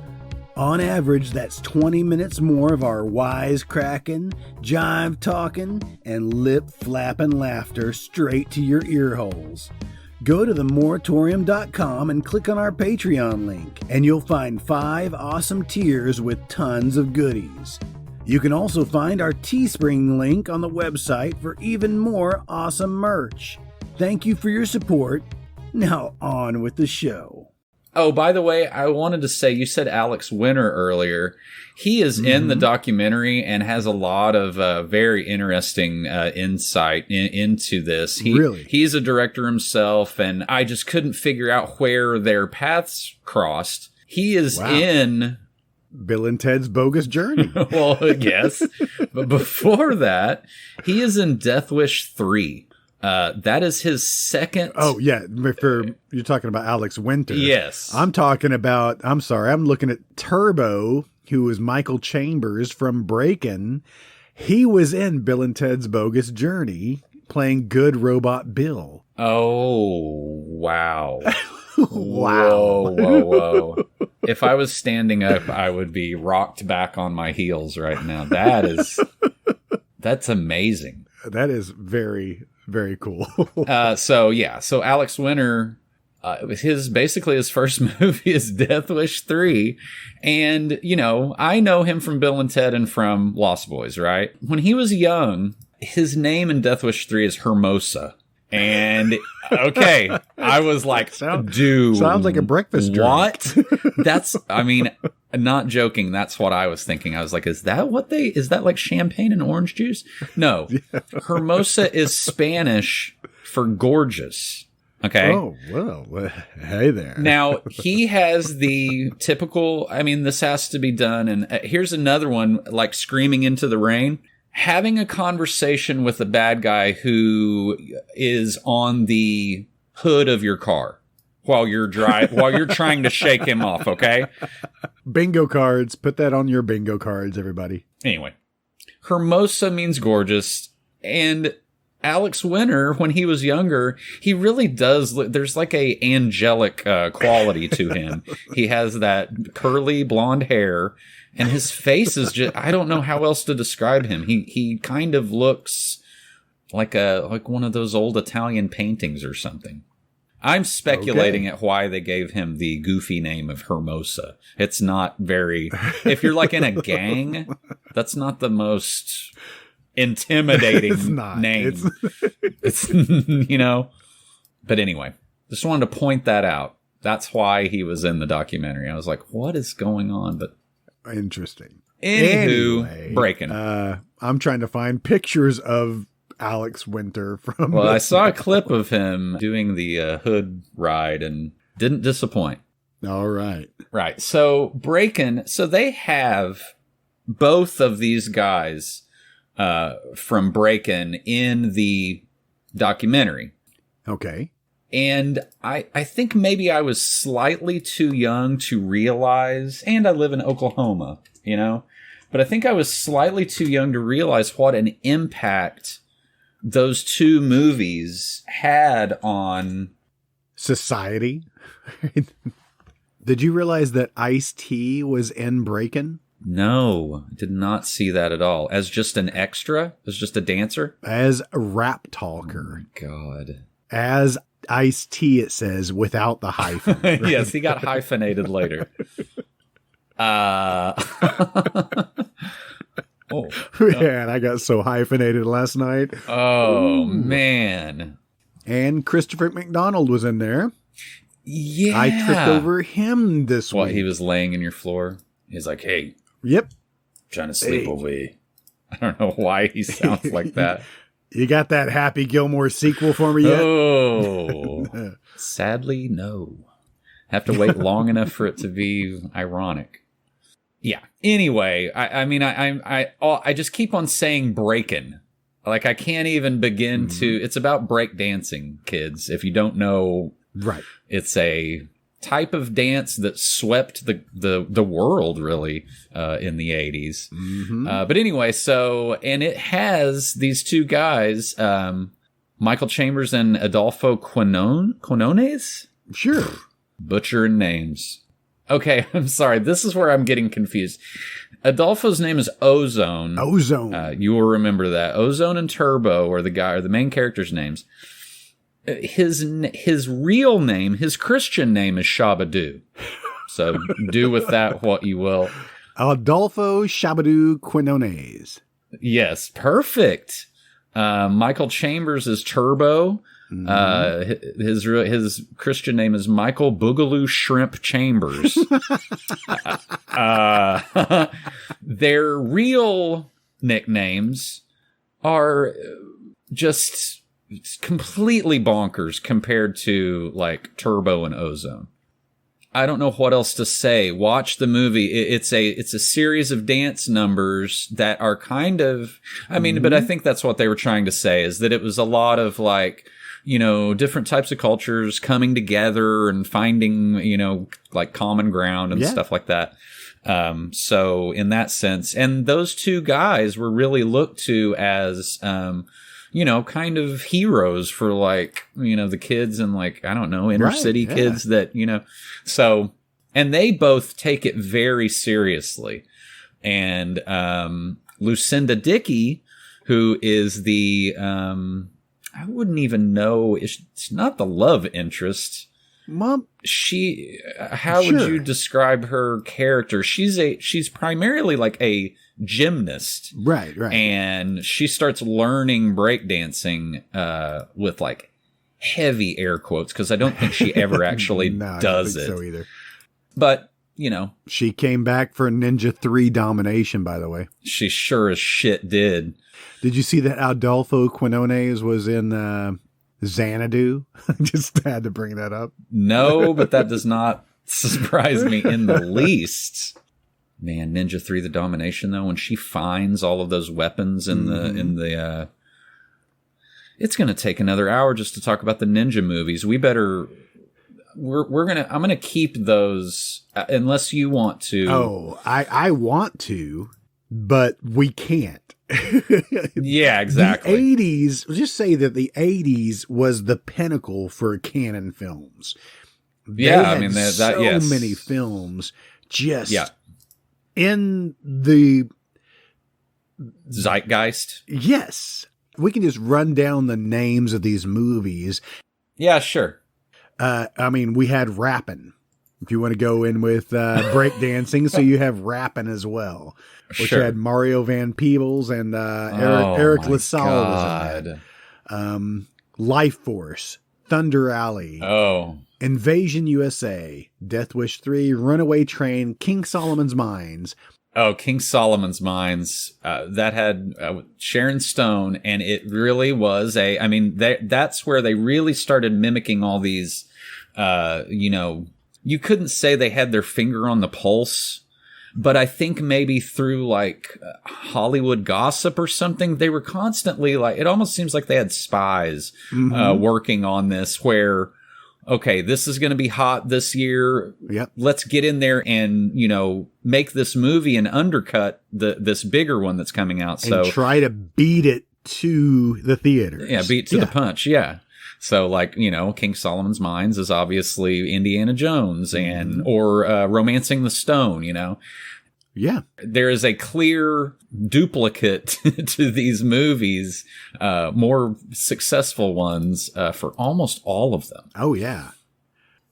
On average, that's 20 minutes more of our wisecracking, jive-talking, and lip-flapping laughter straight to your earholes. Go to themoratorium.com and click on our Patreon link, and you'll find 5 awesome tiers with tons of goodies. You can also find our Teespring link on the website for even more awesome merch. Thank you for your support. Now on with the show. Oh, by the way, I wanted to say, you said Alex Winter earlier. He is in the documentary and has a lot of very interesting insight into this. Really? He's a director himself, and I just couldn't figure out where their paths crossed. He is in Bill and Ted's Bogus Journey. Well, yes. But before that, he is in Death Wish 3. That is his second. Oh, yeah. You're talking about Alex Winter. Yes. I'm looking at Turbo, who was Michael Chambers from Breakin'. He was in Bill and Ted's Bogus Journey playing Good Robot Bill. Oh, wow. Wow. Whoa. If I was standing up, I would be rocked back on my heels right now. That's amazing. That is very, very cool. So Alex Winter, his first movie is Death Wish 3. And, I know him from Bill and Ted and from Lost Boys, right? When he was young, his name in Death Wish 3 is Hermosa. And, okay, I was like, dude. Sounds like a breakfast drink. What? Not joking. That's what I was thinking. I was like, is that like champagne and orange juice? No. Yeah. Hermosa is Spanish for gorgeous. Okay. Oh, well, hey there. Now, he has the typical, this has to be done. And here's another one, like Screaming into the Rain. Having a conversation with a bad guy who is on the hood of your car while you're trying to shake him off, okay? Bingo cards. Put that on your bingo cards, everybody. Anyway, Hermosa means gorgeous, and Alex Winter, when he was younger, he really does. There's like a angelic quality to him. He has that curly blonde hair, and his face is just. I don't know how else to describe him. He kind of looks like one of those old Italian paintings or something. I'm speculating at why they gave him the goofy name of Hermosa. It's not very. If you're like in a gang, that's not the most intimidating name. It's But anyway, just wanted to point that out. That's why he was in the documentary. I was like, what is going on? But interesting. Anyway, Breakin'. I'm trying to find pictures of Alex Winter from. Well, I saw a clip of him doing the hood ride and didn't disappoint. All right. Right. So Breakin'. So they have both of these guys from Breakin' in the documentary. Okay. And I think maybe I was slightly too young to realize, and I live in Oklahoma, but I think I was slightly too young to realize what an impact those two movies had on society. Did you realize that Ice-T was in Breakin'? No, I did not see that at all. As just an extra? As just a dancer? As a rap talker. Oh my God. As Ice-T, it says, without the hyphen. Right? Yes, he got hyphenated later. Oh. Man, I got so hyphenated last night. Oh, man. And Christopher McDonald was in there. Yeah. I tripped over him this week. What, he was laying in your floor? He's like, hey. Yep. Trying to sleep away. I don't know why he sounds like that. You got that Happy Gilmore sequel for me yet? Oh. Sadly, no. Have to wait long enough for it to be ironic. Yeah. Anyway, I just keep on saying breakin'. Like I can't even begin to. It's about break dancing, kids. If you don't know, right? It's a type of dance that swept the world really in the 80s. Mm-hmm. But anyway, and it has these two guys, Michael Chambers and Adolfo Quinones. Sure, butchering names. Okay, I'm sorry. This is where I'm getting confused. Adolfo's name is Ozone. Ozone. You will remember that. Ozone and Turbo are the main characters' names. His real name, his Christian name is Shabadoo. So do with that what you will. Adolfo Shabadoo Quinones. Yes, perfect. Michael Chambers is Turbo. His Christian name is Michael Boogaloo Shrimp Chambers. Their real nicknames are just completely bonkers compared to like Turbo and Ozone. I don't know what else to say. Watch the movie. It's a series of dance numbers that are kind of, I mean, but I think that's what they were trying to say, is that it was a lot of like, you know, different types of cultures coming together and finding, you know, like common ground and stuff like that. So in that sense, and those two guys were really looked to as, you know, kind of heroes for like, you know, the kids and like, I don't know, inner city kids that, you know, so, and they both take it very seriously. And, Lucinda Dickey, who is the, I wouldn't even know, it's not the love interest. Mom, how would you describe her character? She's primarily like a gymnast. Right. And she starts learning breakdancing with like heavy air quotes, because I don't think she ever actually does it. So either. But, you know. She came back for Ninja 3 domination, by the way. She sure as shit did. Did you see that Adolfo Quinones was in Xanadu? Just had to bring that up. No, but that does not surprise me in the least. Man, Ninja 3 the Domination, though, when she finds all of those weapons in the it's going to take another hour just to talk about the ninja movies. I'm going to keep those unless you want to. Oh, I want to, but we can't. Yeah, exactly. The 80s, just say that the 80s was the pinnacle for canon films. I mean, so many films just in the zeitgeist. Yes. We can just run down the names of these movies. Yeah, sure. I mean, we had rapping. If you want to go in with breakdancing, so you have rapping as well, which had Mario Van Peebles and Eric LaSalle was in that. Life Force, Thunder Alley, Invasion USA, Death Wish 3, Runaway Train, King Solomon's Mines. Oh, King Solomon's Mines. That had Sharon Stone, and it really was that's where they really started mimicking all these, you know, you couldn't say they had their finger on the pulse, but I think maybe through like Hollywood gossip or something, they were constantly like, it almost seems like they had spies working on this where, okay, this is going to be hot this year. Yep. Let's get in there and, you know, make this movie and undercut this bigger one that's coming out. And try to beat it to the theaters. Yeah, beat to the punch. Yeah. So, like, you know, King Solomon's Mines is obviously Indiana Jones or Romancing the Stone, you know. Yeah. There is a clear duplicate to these movies, more successful ones for almost all of them. Oh, yeah.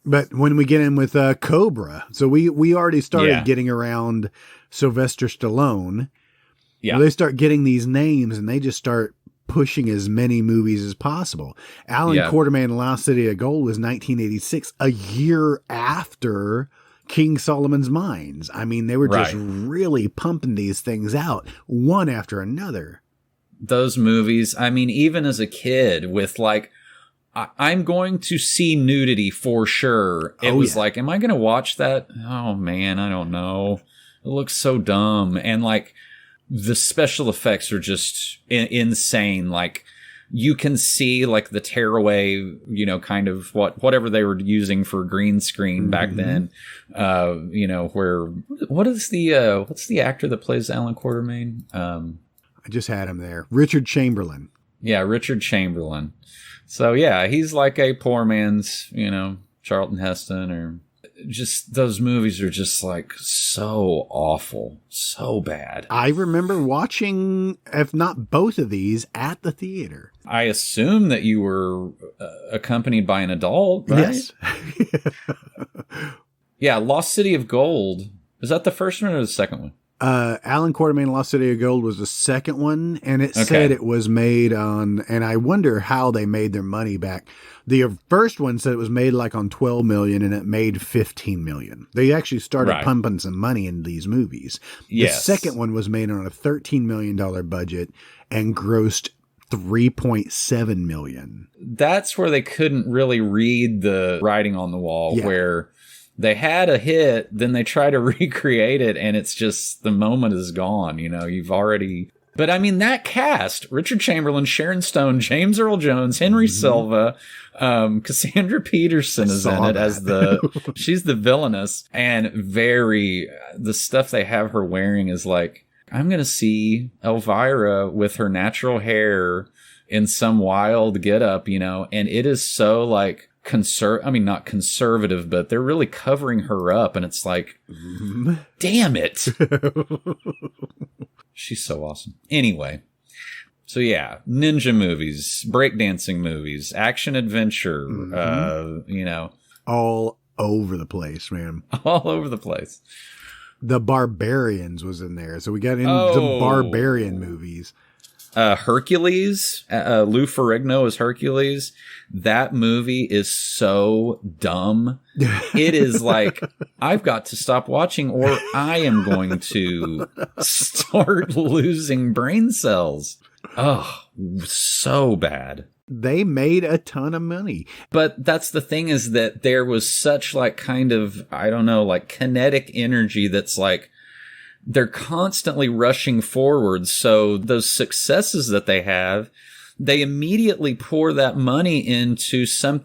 But when we get in with Cobra, so we already started getting around Sylvester Stallone. Yeah. Well, they start getting these names and they just start pushing as many movies as possible. Alan Quarterman, Lost City of Gold was 1986, a year after King Solomon's Mines. I mean, they were just really pumping these things out one after another. Those movies, I mean, even as a kid with like, I'm going to see Nudity for sure. It was like, am I going to watch that? Oh man, I don't know. It looks so dumb. And like, the special effects are just insane. Like, you can see like the tearaway, you know, kind of whatever they were using for green screen back then. You know, what's the actor that plays Alan Quartermain? I just had him there. Richard Chamberlain. Yeah, Richard Chamberlain. So yeah, he's like a poor man's, you know, Charlton Heston, or just those movies are just like so awful, so bad. I remember watching, if not both of these, at the theater. I assume that you were accompanied by an adult, right? Yes. Yeah, Lost City of Gold. Is that the first one or the second one? Alan Quartermain Lost City of Gold was the second one, and it said it was made on, and I wonder how they made their money back. The first one said it was made like on 12 million, and it made 15 million. They actually started pumping some money in these movies. Yes. The second one was made on a $13 million budget and grossed 3.7 million. That's where they couldn't really read the writing on the wall, where they had a hit, then they try to recreate it, and it's just, the moment is gone. You know, you've already... But I mean, that cast, Richard Chamberlain, Sharon Stone, James Earl Jones, Henry Silva, Cassandra Peterson is in it as she's the villainess, and the stuff they have her wearing is like, I'm going to see Elvira with her natural hair in some wild getup, you know, and it is so like, not conservative, but they're really covering her up, and it's like, damn it. She's so awesome. Anyway, so yeah, ninja movies, breakdancing movies, action adventure, you know. All over the place, man. All over the place. The Barbarians was in there, so we got into some barbarian movies. Hercules, Lou Ferrigno is Hercules. That movie is so dumb. It is like, I've got to stop watching or I am going to start losing brain cells. Oh, so bad. They made a ton of money. But that's the thing, is that there was such like kind of, I don't know, like kinetic energy that's like, they're constantly rushing forward. So those successes that they have, they immediately pour that money into some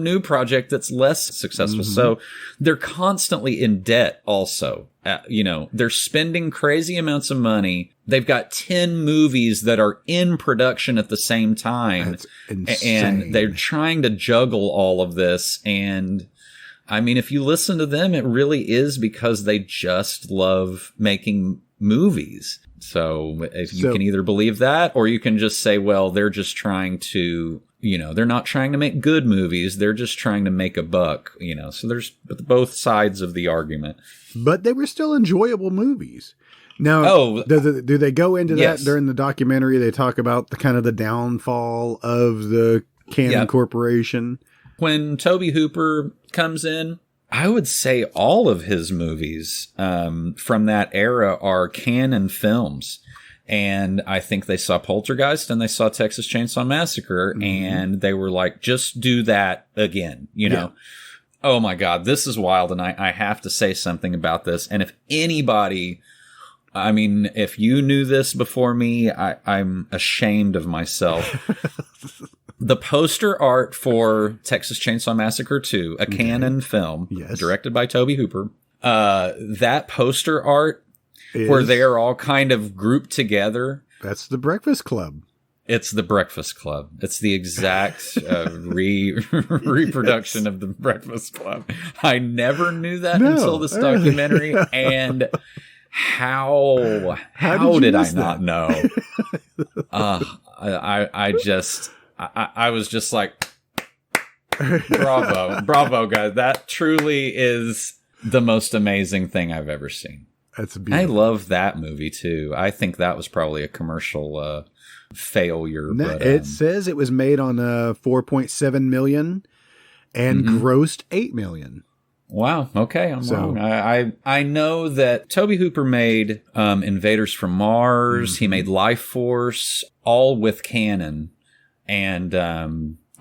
new project that's less successful. So they're constantly in debt also. You know, they're spending crazy amounts of money. They've got 10 movies that are in production at the same time. That's insane. And they're trying to juggle all of this. And I mean, if you listen to them, it really is because they just love making movies. So you can either believe that, or you can just say, well, they're just trying to, you know, they're not trying to make good movies. They're just trying to make a buck, you know. So there's both sides of the argument. But they were still enjoyable movies. Now, do they go into that during the documentary? They talk about the kind of the downfall of the Canon Corporation. When Tobe Hooper comes in, I would say all of his movies from that era are Canon films. And I think they saw Poltergeist and they saw Texas Chainsaw Massacre, and they were like, just do that again, you know? Oh my God, this is wild. And I have to say something about this. And if anybody, I mean, if you knew this before me, I'm ashamed of myself. The poster art for Texas Chainsaw Massacre 2, a Canon film, directed by Tobe Hooper, that poster art where they are all kind of grouped together. That's the Breakfast Club. It's the Breakfast Club. It's the exact reproduction of the Breakfast Club. I never knew that until this documentary. And how did I not know? I was just like, bravo, guys. That truly is the most amazing thing I've ever seen. That's beautiful. I love that movie too. I think that was probably a commercial failure. No, but, it says it was made on 4.7 million and grossed 8 million. Wow. Okay, I'm wrong. I know that Tobe Hooper made Invaders from Mars. He made Life Force, all with Canon. And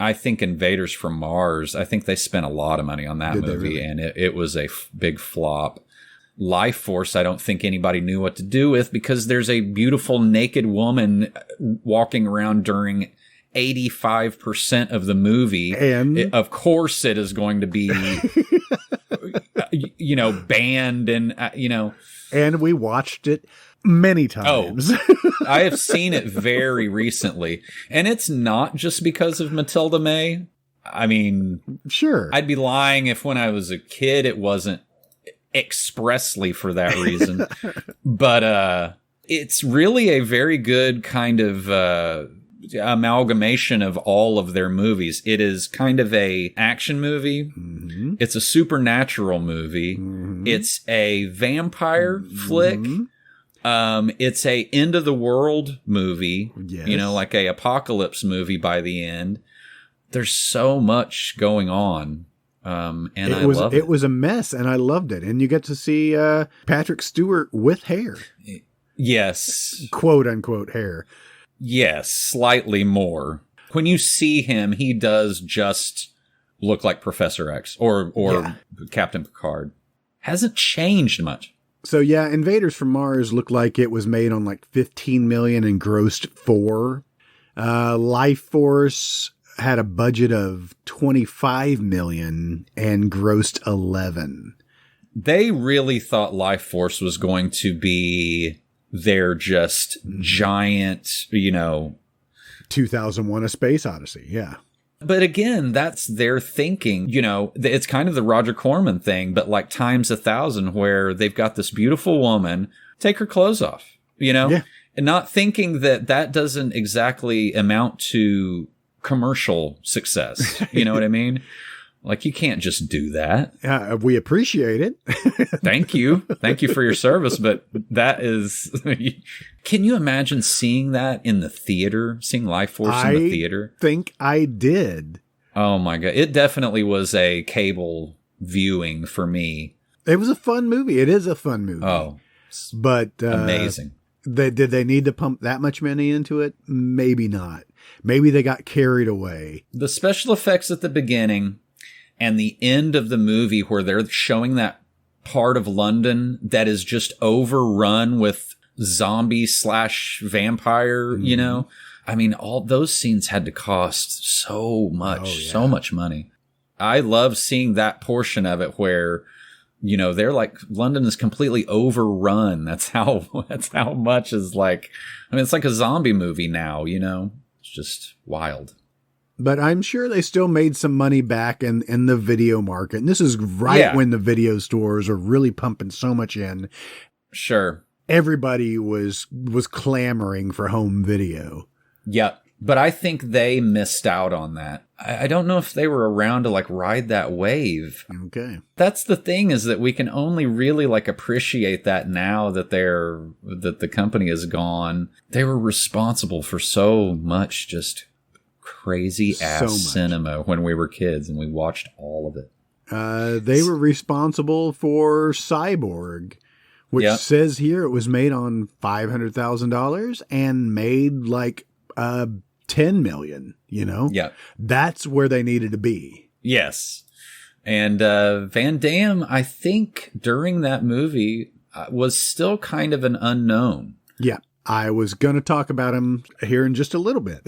I think Invaders from Mars, I think they spent a lot of money on that movie, really? And it was a big flop. Life Force, I don't think anybody knew what to do with, because there's a beautiful naked woman walking around during 85% of the movie. And of course it is going to be, you know, banned and, you know. And we watched it many times. I have seen it very recently. And it's not just because of Matilda May. I mean, sure, I'd be lying if when I was a kid it wasn't expressly for that reason. But it's really a very good kind of amalgamation of all of their movies. It is kind of a action movie. It's a supernatural movie. It's a vampire flick. It's a end of the world movie. Yes. You know, like a apocalypse movie by the end. There's so much going on. And I love it. It was a mess, and I loved it. And you get to see Patrick Stewart with hair. Yes. Quote unquote hair. Yes, slightly more. When you see him, he does just look like Professor X or Captain Picard. Hasn't changed much. So yeah, Invaders from Mars looked like it was made on like 15 million and grossed 4. Life Force had a budget of 25 million and grossed 11. They really thought Life Force was going to be their just giant, 2001: A Space Odyssey. Yeah. But again, that's their thinking. It's kind of the Roger Corman thing, but like times 1,000, where they've got this beautiful woman, take her clothes off, Yeah. and not thinking that doesn't exactly amount to commercial success. You know what I mean? Like, you can't just do that. We appreciate it. Thank you. Thank you for your service. But that is, can you imagine seeing that in the theater, seeing Life Force in the theater? I think I did. Oh my God. It definitely was a cable viewing for me. It was a fun movie. It is a fun movie. Oh, but amazing. Did they need to pump that much money into it? Maybe not. Maybe they got carried away. The special effects at the beginning and the end of the movie, where they're showing that part of London that is just overrun with zombie/vampire, I mean, all those scenes had to cost so much money. I love seeing that portion of it where, they're like, London is completely overrun. That's how much is like, it's like a zombie movie now, it's just wild. But I'm sure they still made some money back in the video market. And this is when the video stores are really pumping so much in. Sure. Everybody was clamoring for home video. Yeah. But I think they missed out on that. I don't know if they were around to like ride that wave. Okay. That's the thing, is that we can only really like appreciate that now that the company is gone. They were responsible for so much just crazy ass cinema when we were kids, and we watched all of it. They were responsible for Cyborg, which says here it was made on $500,000 and made like 10 million. Yeah, that's where they needed to be. Yes. And Van Damme, I think during that movie was still kind of an unknown. Yeah. I was going to talk about him here in just a little bit.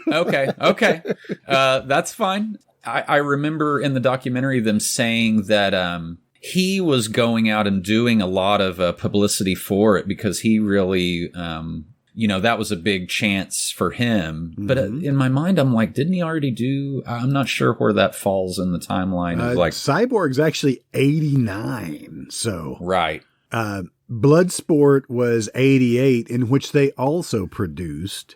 Okay. That's fine. I remember in the documentary them saying that he was going out and doing a lot of publicity for it, because he really, that was a big chance for him. Mm-hmm. But in my mind, I'm like, didn't he already do? I'm not sure where that falls in the timeline. Of like, Cyborg's actually 89. So right. Bloodsport was 88, in which they also produced.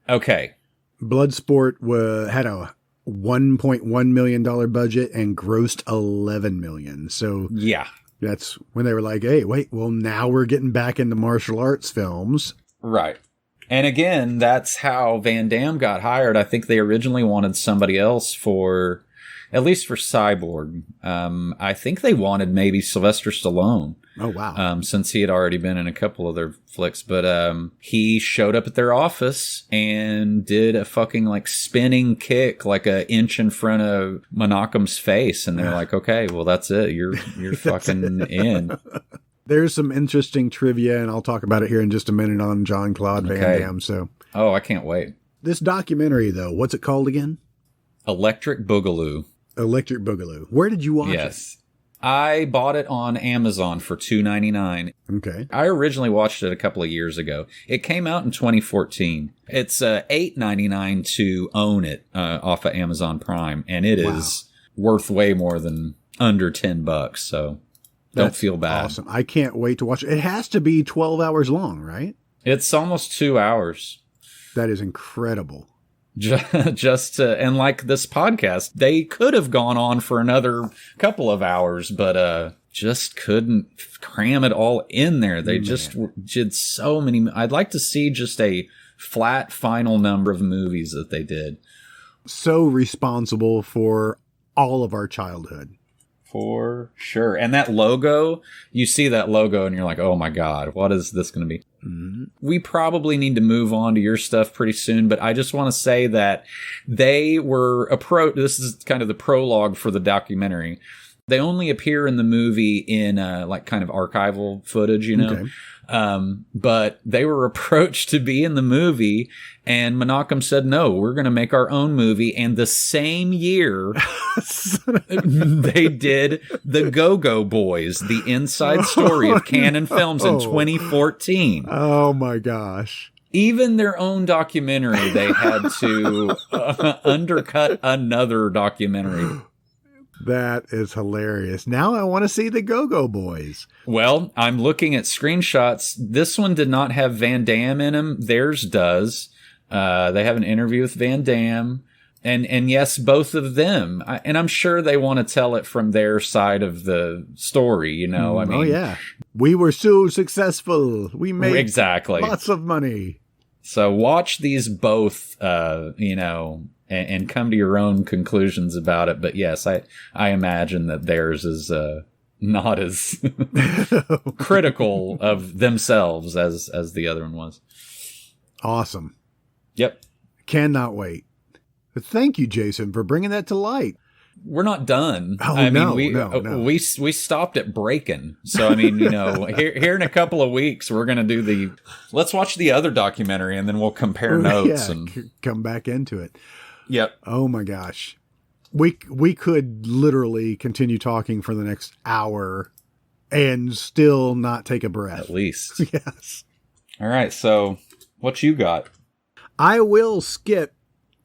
Okay. Bloodsport had a $1.1 million budget and grossed $11 million. So yeah, that's when they were like, hey, wait, well, now we're getting back into martial arts films. Right. And again, that's how Van Damme got hired. I think they originally wanted somebody else at least for Cyborg. I think they wanted maybe Sylvester Stallone. Oh, wow. Since he had already been in a couple of their flicks. But he showed up at their office and did a fucking like spinning kick like an inch in front of Menachem's face. And they're like, okay, well, that's it. You're fucking in. There's some interesting trivia, and I'll talk about it here in just a minute on Jean-Claude Van Damme. So, I can't wait. This documentary, though, what's it called again? Electric Boogaloo. Electric Boogaloo. Where did you watch it? Yes. I bought it on Amazon for $2.99. Okay. I originally watched it a couple of years ago. It came out in 2014. It's $8.99 to own it off of Amazon Prime, and it is worth way more than under $10. So don't feel bad. Awesome. I can't wait to watch it. It has to be 12 hours long, right? It's almost 2 hours. That is incredible. And like this podcast, they could have gone on for another couple of hours, but just couldn't cram it all in there. They just did so many. I'd like to see just a flat final number of movies that they did. So responsible for all of our childhood. For sure. And that logo, you see that logo and you're like, oh my God, what is this going to be? Mm-hmm. We probably need to move on to your stuff pretty soon, but I just want to say that they were this is kind of the prologue for the documentary. They only appear in the movie in like kind of archival footage, you know. Okay. But they were approached to be in the movie, and Menachem said, no, we're going to make our own movie. And the same year, they did The Go-Go Boys, the inside story of Canon Films in 2014. Oh, my gosh. Even their own documentary, they had to undercut another documentary. That is hilarious. Now I want to see the Go-Go Boys. Well, I'm looking at screenshots. This one did not have Van Damme in him. Theirs does. They have an interview with Van Damme. And yes, both of them. And I'm sure they want to tell it from their side of the story, you know. I mean, oh, yeah. We were so successful. We made exactly lots of money. So watch these both, you know, and come to your own conclusions about it. But yes, I imagine that theirs is not as critical of themselves as the other one was. Awesome. Yep. Cannot wait. But thank you, Jason, for bringing that to light. We're not done. Oh, I no, mean, we stopped at Breakin'. So, I mean, you know, here in a couple of weeks, we're going to do let's watch the other documentary and then we'll compare notes and come back into it. Yep. Oh my gosh. We could literally continue talking for the next hour and still not take a breath. At least. Yes. All right. So what you got? I will skip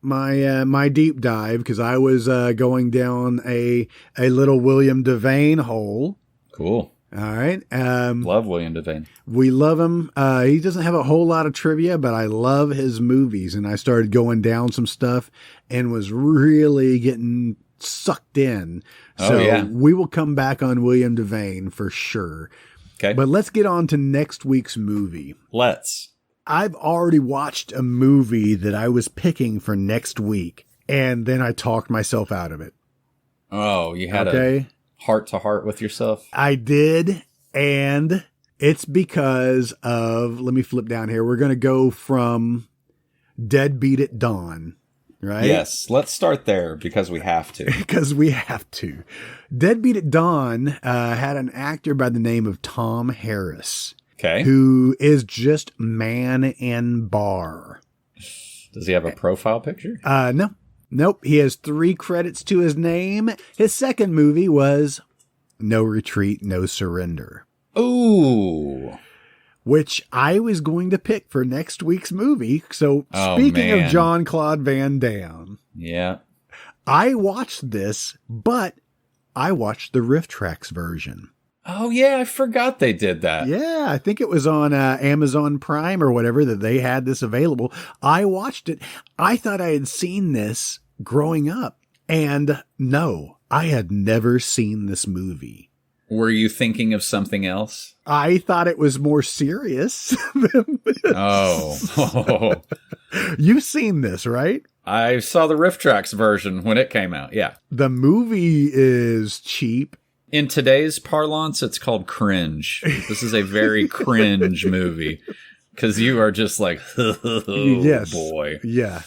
my deep dive because I was going down a little William Devane hole. Cool. All right. Love William Devane. We love him. He doesn't have a whole lot of trivia, but I love his movies. And I started going down some stuff and was really getting sucked in. So we will come back on William Devane for sure. Okay. But let's get on to next week's movie. Let's. I've already watched a movie that I was picking for next week, and then I talked myself out of it. Oh, you had a heart-to-heart with yourself? I did, and it's because of, let me flip down here. We're going to go from Deadbeat at Dawn, right? Yes, let's start there because we have to. Because we have to. Deadbeat at Dawn had an actor by the name of Tom Harris. Okay. Who is just man in bar. Does he have a profile picture? No. Nope. He has 3 credits to his name. His second movie was No Retreat, No Surrender. Ooh. Which I was going to pick for next week's movie. So speaking of Jean-Claude Van Damme. Yeah. I watched this, but I watched the Riff Tracks version. Oh, yeah, I forgot they did that. Yeah, I think it was on Amazon Prime or whatever that they had this available. I watched it. I thought I had seen this growing up. And no, I had never seen this movie. Were you thinking of something else? I thought it was more serious than this. Oh. You've seen this, right? I saw the Riff Tracks version when it came out, yeah. The movie is cheap. In today's parlance, it's called cringe. This is a very cringe movie because you are just like, yes, boy. Yeah.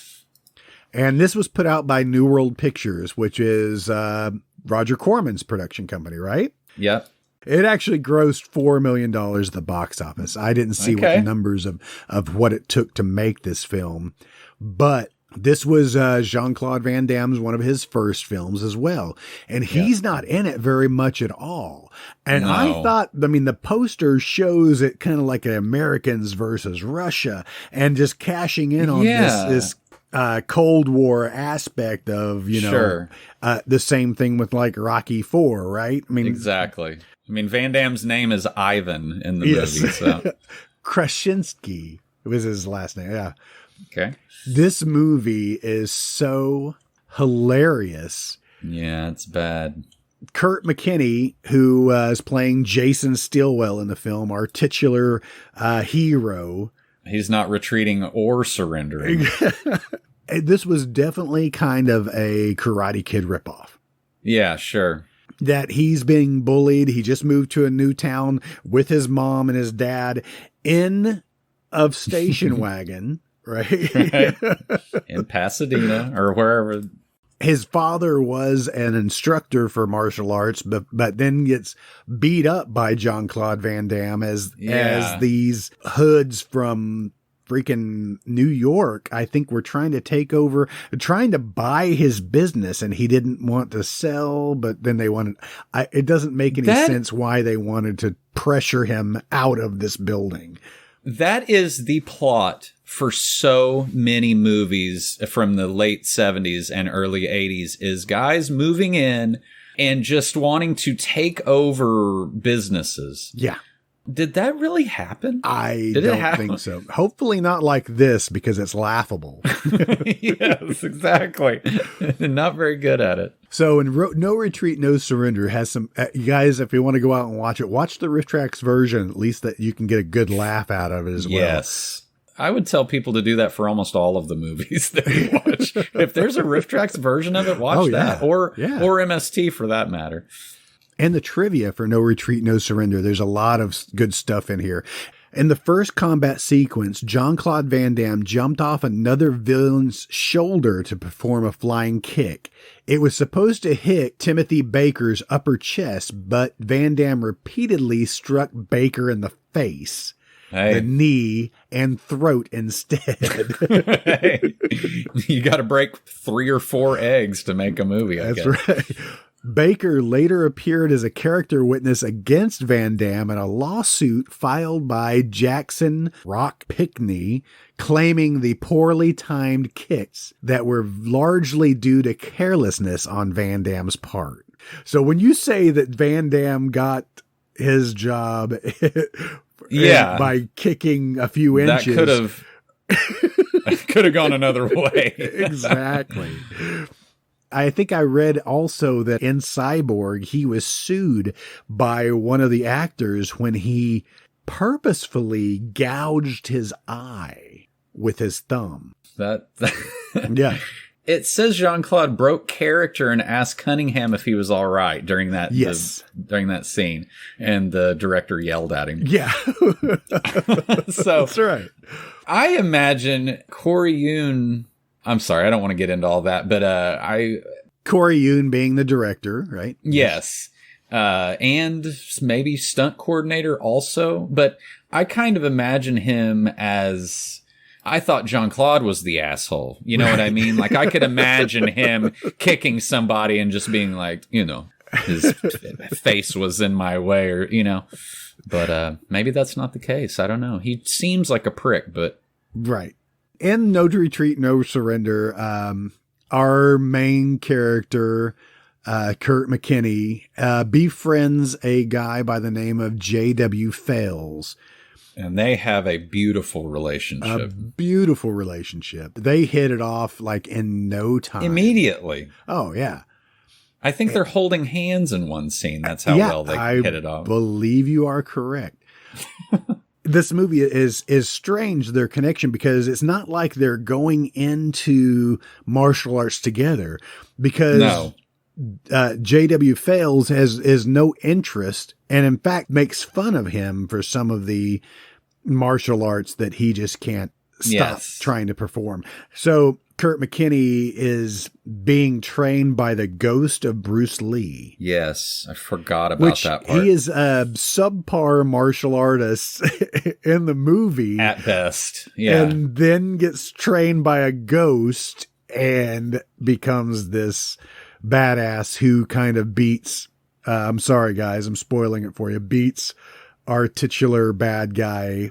And this was put out by New World Pictures, which is Roger Corman's production company, right? Yep. It actually grossed $4 million at the box office. I didn't see what the numbers of what it took to make this film, but this was Jean-Claude Van Damme's one of his first films as well. And he's not in it very much at all. And I thought, I mean, the poster shows it kind of like Americans versus Russia and just cashing in on this Cold War aspect of, you know, the same thing with like Rocky IV, right? I mean, exactly. I mean, Van Damme's name is Ivan in the movie. So. Krasinski was his last name. Yeah. Okay. This movie is so hilarious. Yeah, it's bad. Kurt McKinney, who is playing Jason Stilwell in the film, our titular hero. He's not retreating or surrendering. This was definitely kind of a Karate Kid ripoff. Yeah, sure. That he's being bullied. He just moved to a new town with his mom and his dad in a station wagon, right? In Pasadena or wherever. His father was an instructor for martial arts, but then gets beat up by Jean-Claude Van Damme as these hoods from freaking New York, I think, were trying to take over, trying to buy his business, and he didn't want to sell, but then they wanted, it doesn't make any sense why they wanted to pressure him out of this building. That is the plot for so many movies from the late 70s and early 80s, is guys moving in and just wanting to take over businesses. Yeah. Did that really happen? I don't think so. Hopefully not like this, because it's laughable. Yes, exactly. Not very good at it. So in No Retreat, No Surrender has some, you guys, if you want to go out and watch it, watch the Riff Tracks version, at least that you can get a good laugh out of it as well. Yes. I would tell people to do that for almost all of the movies that we watch. If there's a Riff Tracks version of it, watch that. Or MST for that matter. And the trivia for No Retreat, No Surrender, there's a lot of good stuff in here. In the first combat sequence, Jean-Claude Van Damme jumped off another villain's shoulder to perform a flying kick. It was supposed to hit Timothy Baker's upper chest, but Van Damme repeatedly struck Baker in the face, the knee, and throat instead. Hey, you got to break 3 or 4 eggs to make a movie, I guess. That's right. Baker later appeared as a character witness against Van Damme in a lawsuit filed by Jackson Rock Pickney, claiming the poorly timed kicks that were largely due to carelessness on Van Damme's part. So when you say that Van Damme got his job by kicking a few inches, that could have gone another way. Exactly. I think I read also that in Cyborg, he was sued by one of the actors when he purposefully gouged his eye with his thumb. Yeah. It says Jean-Claude broke character and asked Cunningham if he was all right during that during that scene, and the director yelled at him. Yeah. So that's right. I imagine Corey Yuen. I'm sorry, I don't want to get into all that, but Corey Yuen being the director, right? Yes. And maybe stunt coordinator also, but I kind of imagine him as, I thought Jean-Claude was the asshole. You know what I mean? Like, I could imagine him kicking somebody and just being like, his face was in my way, or, but maybe that's not the case. I don't know. He seems like a prick, but. Right. In No Retreat, No Surrender, our main character, Kurt McKinney, befriends a guy by the name of J.W. Fales. And they have a beautiful relationship. They hit it off like in no time. Immediately. Oh, yeah. I think they're holding hands in one scene. That's how well they hit it off. I believe you are correct. This movie is strange, their connection, because it's not like they're going into martial arts together, because J.W. Fales has no interest, and in fact makes fun of him for some of the martial arts that he just can't stop trying to perform. So Kurt McKinney is being trained by the ghost of Bruce Lee. Yes, I forgot about that part. He is a subpar martial artist in the movie. At best, yeah. And then gets trained by a ghost and becomes this badass who kind of beats, I'm sorry guys, I'm spoiling it for you, beats our titular bad guy,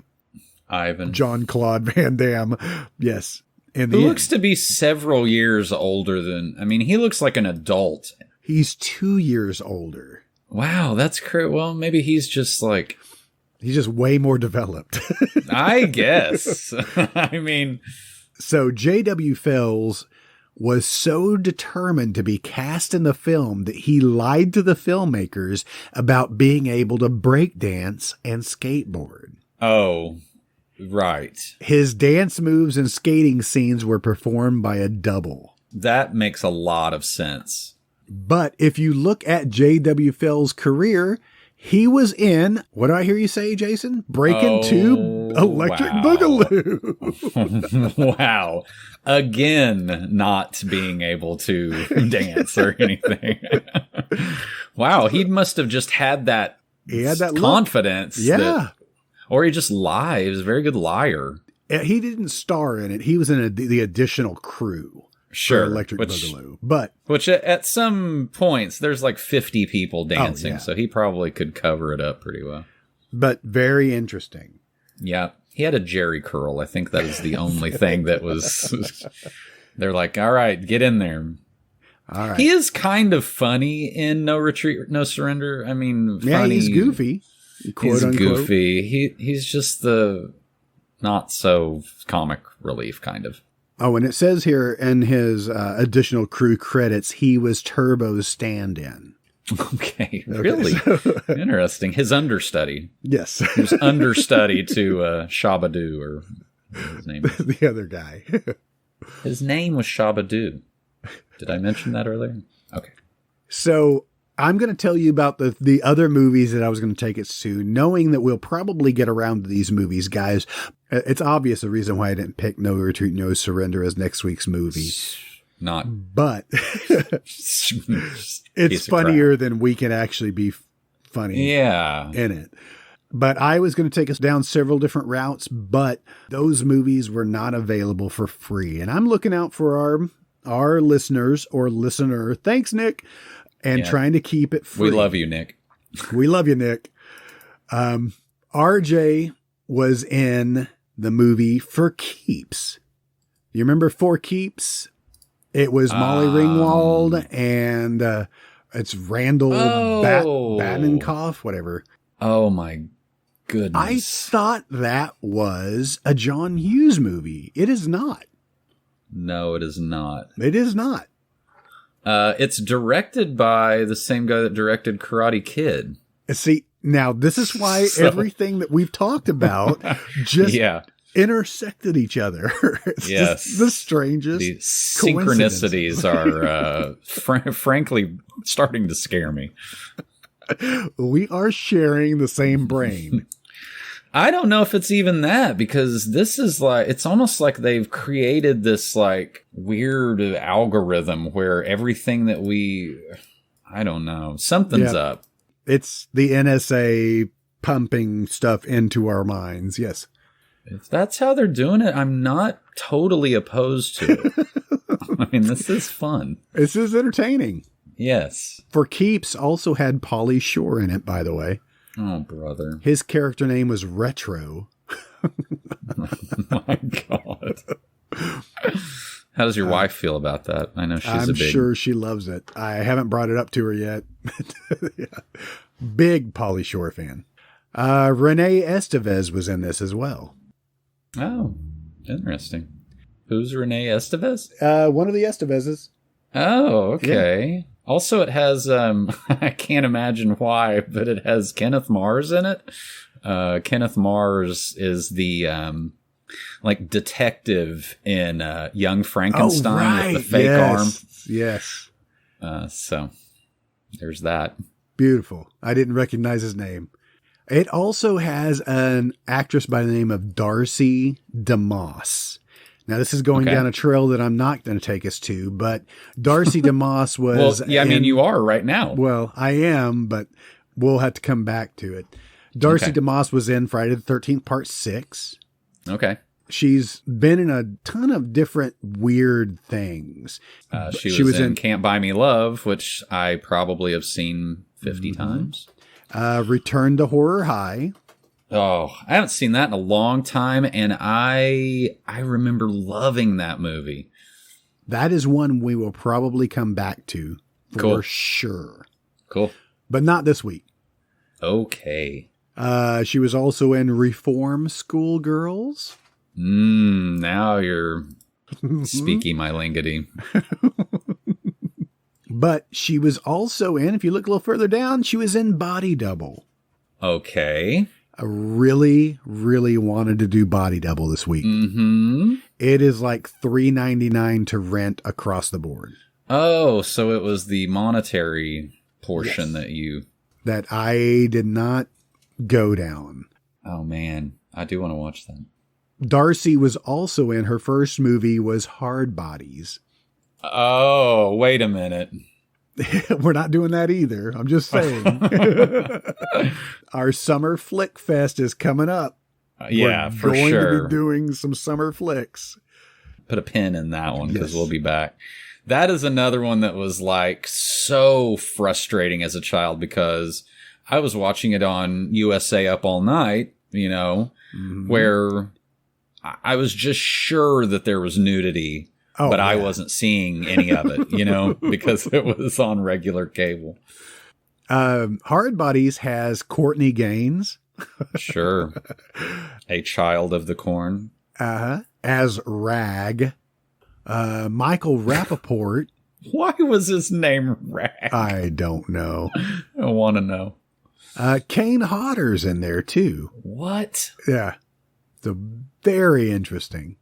Ivan. Jean-Claude Van Damme. Yes. Who looks to be several years older than, he looks like an adult. He's 2 years older. Wow, that's crazy. Well, maybe he's just way more developed. I guess. So J.W. Fales was so determined to be cast in the film that he lied to the filmmakers about being able to break dance and skateboard. Oh, right. His dance moves and skating scenes were performed by a double. That makes a lot of sense. But if you look at J.W. Fell's career, he was in, what do I hear you say, Jason? Breaking 2 Electric wow. Boogaloo. Wow. Again, not being able to dance or anything. Wow. He must have just had that, confidence. Yeah. Or he just lied. He was a very good liar. He didn't star in it. He was in the additional crew. Sure. Electric Boogaloo. But which at some points, there's like 50 people dancing. So he probably could cover it up pretty well. But very interesting. Yeah. He had a Jerry curl. I think that is the only thing that was. They're like, all right, get in there. All right. He is kind of funny in No Retreat, No Surrender. I mean, funny. He's goofy. He's goofy. He's just the not so comic relief kind of. Oh, and it says here in his additional crew credits, he was Turbo's stand-in. Okay, really interesting. His understudy. Yes, he was understudy to Shabadoo, or what his name is. The other guy. His name was Shabadoo. Did I mention that earlier? Okay. So I'm going to tell you about the other movies that I was going to take us to, knowing that we'll probably get around to these movies, guys. It's obvious the reason why I didn't pick No Retreat, No Surrender as next week's movie. But it's funnier than we can actually be funny in it. But I was going to take us down several different routes, but those movies were not available for free. And I'm looking out for our listeners or listener. Thanks, Nick. And trying to keep it free. We love you, Nick. We love you, Nick. RJ was in the movie For Keeps. You remember For Keeps? It was Molly Ringwald and it's Randall Batinkoff, whatever. Oh my goodness. I thought that was a John Hughes movie. It is not. No, it is not. It is not. It's directed by the same guy that directed Karate Kid. See, now this is why everything that we've talked about just intersected each other. It's just the strangest. The synchronicities are frankly starting to scare me. We are sharing the same brain. I don't know if it's even that, because this is like, it's almost like they've created this like weird algorithm where everything that I don't know, something's up. It's the NSA pumping stuff into our minds. Yes. If that's how they're doing it, I'm not totally opposed to it. I mean, this is fun. This is entertaining. Yes. For Keeps also had Pauly Shore in it, by the way. Oh, brother. His character name was Retro. Oh, my God. How does your wife feel about that? I know I'm sure she loves it. I haven't brought it up to her yet. Big Pauly Shore fan. Renee Estevez was in this as well. Oh, interesting. Who's Renee Estevez? One of the Estevezes. Oh, okay. Yeah. Also, it has, I can't imagine why, but it has Kenneth Mars in it. Kenneth Mars is the, like detective in, Young Frankenstein with the fake arm. Yes. So there's that. Beautiful. I didn't recognize his name. It also has an actress by the name of Darcy DeMoss. Now, this is going down a trail that I'm not going to take us to, but Darcy DeMoss was... Well, yeah, I mean, you are right now. Well, I am, but we'll have to come back to it. Darcy DeMoss was in Friday the 13th, Part 6. Okay. She's been in a ton of different weird things. She was in Can't Buy Me Love, which I probably have seen 50 times. Return to Horror High. Oh, I haven't seen that in a long time, and I remember loving that movie. That is one we will probably come back to for sure. Cool. But not this week. Okay. She was also in Reform Schoolgirls. Now you're Speaky my lingity. But she was also in, if you look a little further down, she was in Body Double. Okay. I really, really wanted to do Body Double this week. Mm-hmm. It is like $3.99 to rent across the board. Oh, so it was the monetary portion that I did not go down. Oh, man. I do want to watch that. Darcy was also in, her first movie was Hard Bodies. Oh, wait a minute. We're not doing that either. I'm just saying. Our summer flick fest is coming up. Yeah, We're for going sure. to be doing some summer flicks. Put a pin in that one because Yes. we'll be back. That is another one that was like so frustrating as a child because I was watching it on USA Up All Night, where I was just sure that there was nudity. But I wasn't seeing any of it, because it was on regular cable. Hard Bodies has Courtney Gaines. Sure. A child of the corn. As Rag. Michael Rappaport. Why was his name Rag? I don't know. I want to know. Kane Hodder's in there too. What? Yeah. So very interesting.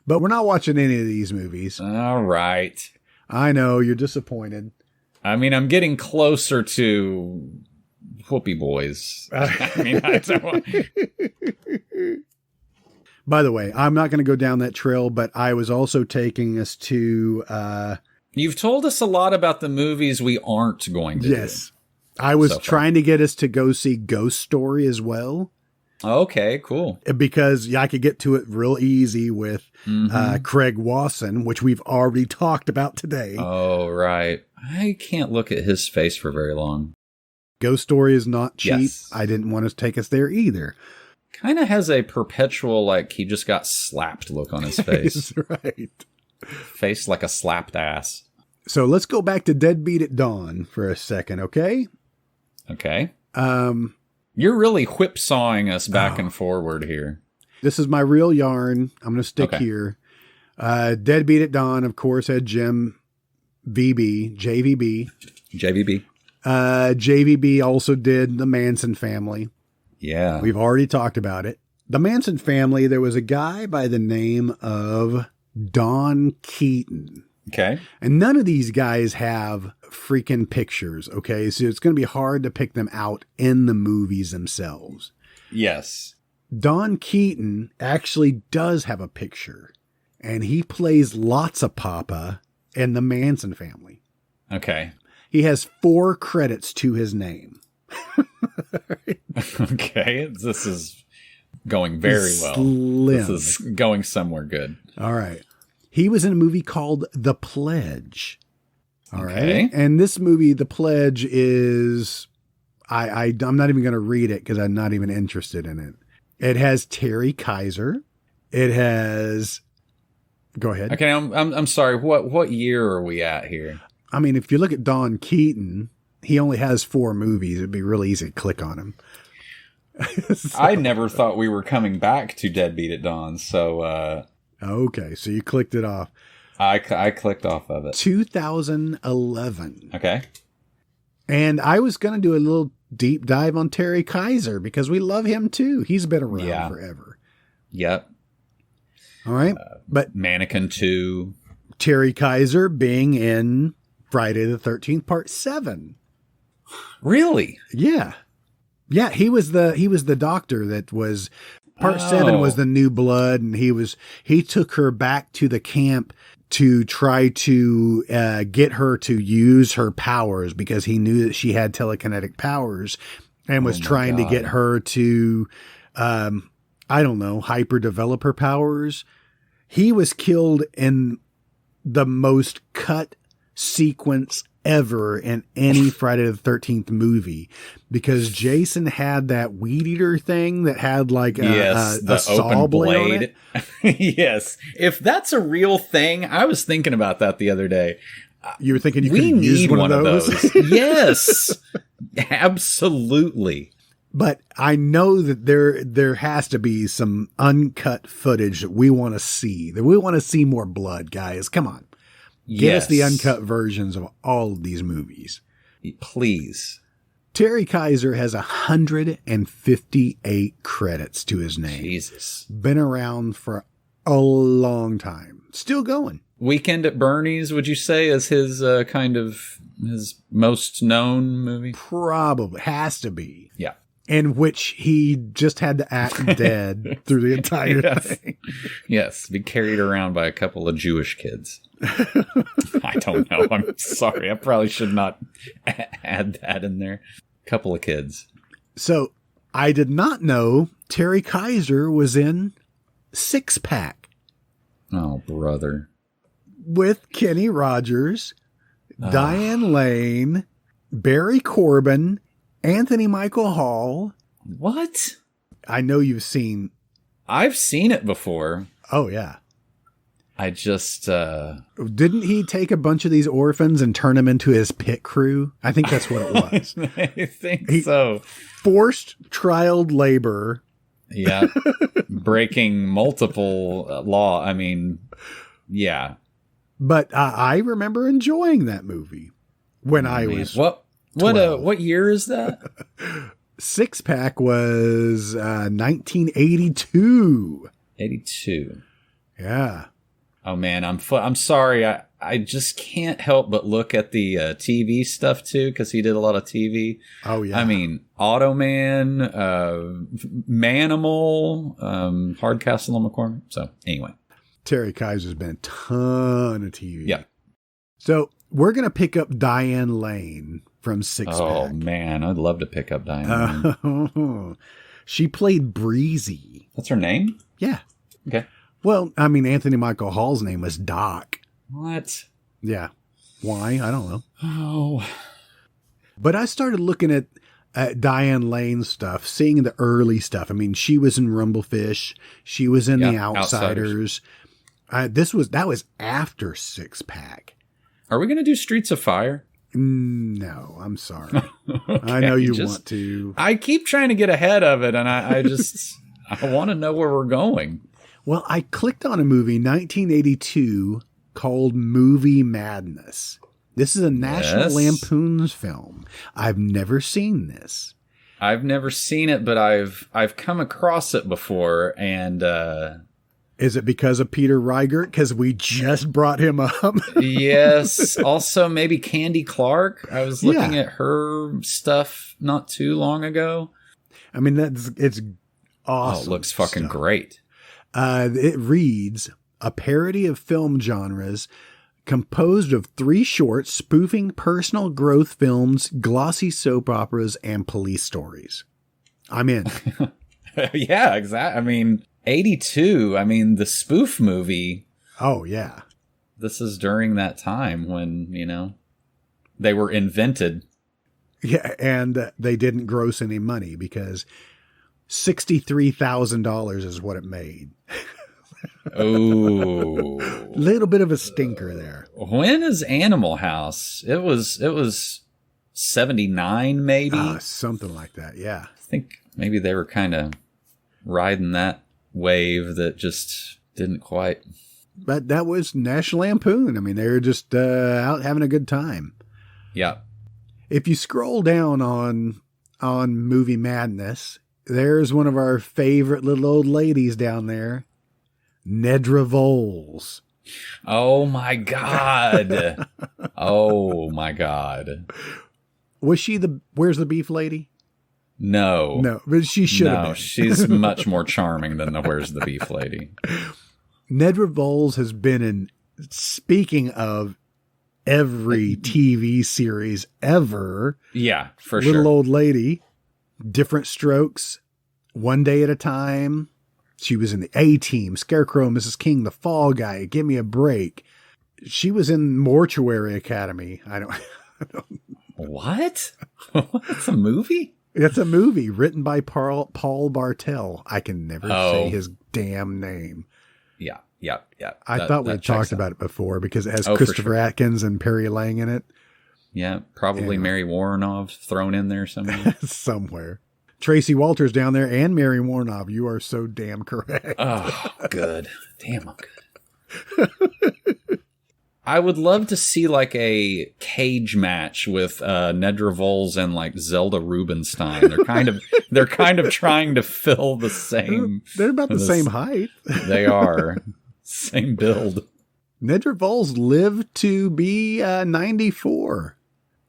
But we're not watching any of these movies. All right. I know, you're disappointed. I mean, I'm getting closer to Whoopie Boys. I don't want... By the way, I'm not going to go down that trail, but I was also taking us to... You've told us a lot about the movies we aren't going to do. I was trying to get us to go see Ghost Story as well. Okay, cool. Because I could get to it real easy with Craig Wasson, which we've already talked about today. Oh, right. I can't look at his face for very long. Ghost Story is not cheap. Yes. I didn't want to take us there either. Kind of has a perpetual, like, he just got slapped look on his face. That's right. Face like a slapped ass. So let's go back to Deadbeat at Dawn for a second, okay? Okay. You're really whipsawing us back and forward here. This is my real yarn. I'm going to stick here. Deadbeat at Dawn, of course, had JVB. JVB also did The Manson Family. Yeah. We've already talked about it. The Manson Family, there was a guy by the name of Don Keaton. Okay. And none of these guys have freaking pictures, okay? So it's going to be hard to pick them out in the movies themselves. Yes. Don Keaton actually does have a picture, and he plays lots of Papa in the Manson Family. Okay. He has 4 credits to his name. Okay. This is going very well. Slim. This is going somewhere good. All right. He was in a movie called The Pledge. All Okay. right. And this movie, The Pledge, is... I'm not even going to read it because I'm not even interested in it. It has Terry Kaiser. It has... Go ahead. Okay, I'm sorry. What year are we at here? I mean, if you look at Don Keaton, he only has 4 movies. It'd be really easy to click on him. I never thought we were coming back to Deadbeat at Dawn, so... Okay, so you clicked it off. I clicked off of it. 2011. Okay. And I was going to do a little deep dive on Terry Kaiser because we love him too. He's been around forever. Yep. All right. But Mannequin 2. Terry Kaiser being in Friday the 13th, Part 7. Really? Yeah. Yeah, he was the doctor that was... Part 7 was the new blood, and he took her back to the camp to try to get her to use her powers because he knew that she had telekinetic powers and was trying to get her to, hyper develop her powers. He was killed in the most cut sequence ever in any Friday the 13th movie because Jason had that weed eater thing that had like a saw blade on it. Yes. If that's a real thing, I was thinking about that the other day. You were thinking you we could use need one of those? Yes, absolutely. But I know that there has to be some uncut footage that we want to see. That we want to see more blood, guys. Come on. Get us the uncut versions of all of these movies. Please. Terry Kaiser has 158 credits to his name. Jesus. Been around for a long time. Still going. Weekend at Bernie's, would you say, is his kind of his most known movie? Probably. Has to be. Yeah. In which he just had to act dead through the entire thing. Yes. Be carried around by a couple of Jewish kids. I don't know. I'm sorry. I probably should not add that in there. Couple of kids. So I did not know Terry Kaiser was in Six Pack. Oh, brother. With Kenny Rogers, Diane Lane, Barry Corbin, Anthony Michael Hall. What? I know you've seen. I've seen it before. Oh, yeah. I just... Didn't he take a bunch of these orphans and turn them into his pit crew? I think that's what it was. I think so. Forced child labor. Yeah. Breaking multiple law. I mean, yeah. But I remember enjoying that movie when I was 12. What year is that? Six Pack was 1982. 82. Yeah. Oh man, I'm sorry. I just can't help but look at the TV stuff too, because he did a lot of TV. Oh yeah. I mean, Automan, Manimal, Hardcastle and McCormick. So anyway, Terry Kaiser's been a ton of TV. Yeah. So we're gonna pick up Diane Lane from Six Pack. Oh man, I'd love to pick up Diane Lane. She played Breezy. That's her name? Yeah. Okay. Well, I mean, Anthony Michael Hall's name was Doc. What? Yeah. Why? I don't know. Oh. But I started looking at Diane Lane's stuff, seeing the early stuff. I mean, she was in Rumblefish. She was in The Outsiders. That was after Six Pack. Are we going to do Streets of Fire? No, I'm sorry. Okay, I know you want to. I keep trying to get ahead of it, and I just I want to know where we're going. Well, I clicked on a movie, 1982, called Movie Madness. This is a National Lampoon's film. I've never seen this. I've never seen it, but I've come across it before, and is it because of Peter Riegert? Because we just brought him up. Yes. Also, maybe Candy Clark. I was looking at her stuff not too long ago. I mean, it's awesome. Oh, it looks fucking great. It reads, a parody of film genres composed of 3 shorts spoofing personal growth films, glossy soap operas, and police stories. I'm in. Yeah, exactly. I mean, 82, I mean, the spoof movie. Oh, yeah. This is during that time when, they were invented. Yeah, and they didn't gross any money because $63,000 is what it made. Oh, little bit of a stinker there. When is Animal House? It was 79, maybe something like that. Yeah, I think maybe they were kind of riding that wave that just didn't quite. But that was National Lampoon. I mean, they were just out having a good time. Yeah. If you scroll down on Movie Madness, there's one of our favorite little old ladies down there, Nedra Voles. Oh my God. Oh my God. Was she the Where's the Beef lady? No, but she should have been. She's much more charming than the Where's the Beef lady. Nedra Voles has been in, speaking of every TV series ever. Yeah, for sure. Little old lady, Different Strokes, One Day at a Time. She was in the A-Team, Scarecrow, Mrs. King, The Fall Guy, Give Me a Break. She was in Mortuary Academy. I don't. What? That's a movie? It's a movie written by Paul Bartel. I can never say his damn name. Yeah. I thought we talked about it before because it has Christopher Atkins and Perry Lang in it. Yeah, probably Mary Warrenov thrown in there somewhere. Somewhere. Tracy Walters down there and Mary Warnow. You are so damn correct. Oh, good. Damn, I'm good. I would love to see like a cage match with Nedra Voles and like Zelda Rubinstein. They're kind of trying to fill the same. They're about the same height. They are. Same build. Nedra Voles lived to be 94.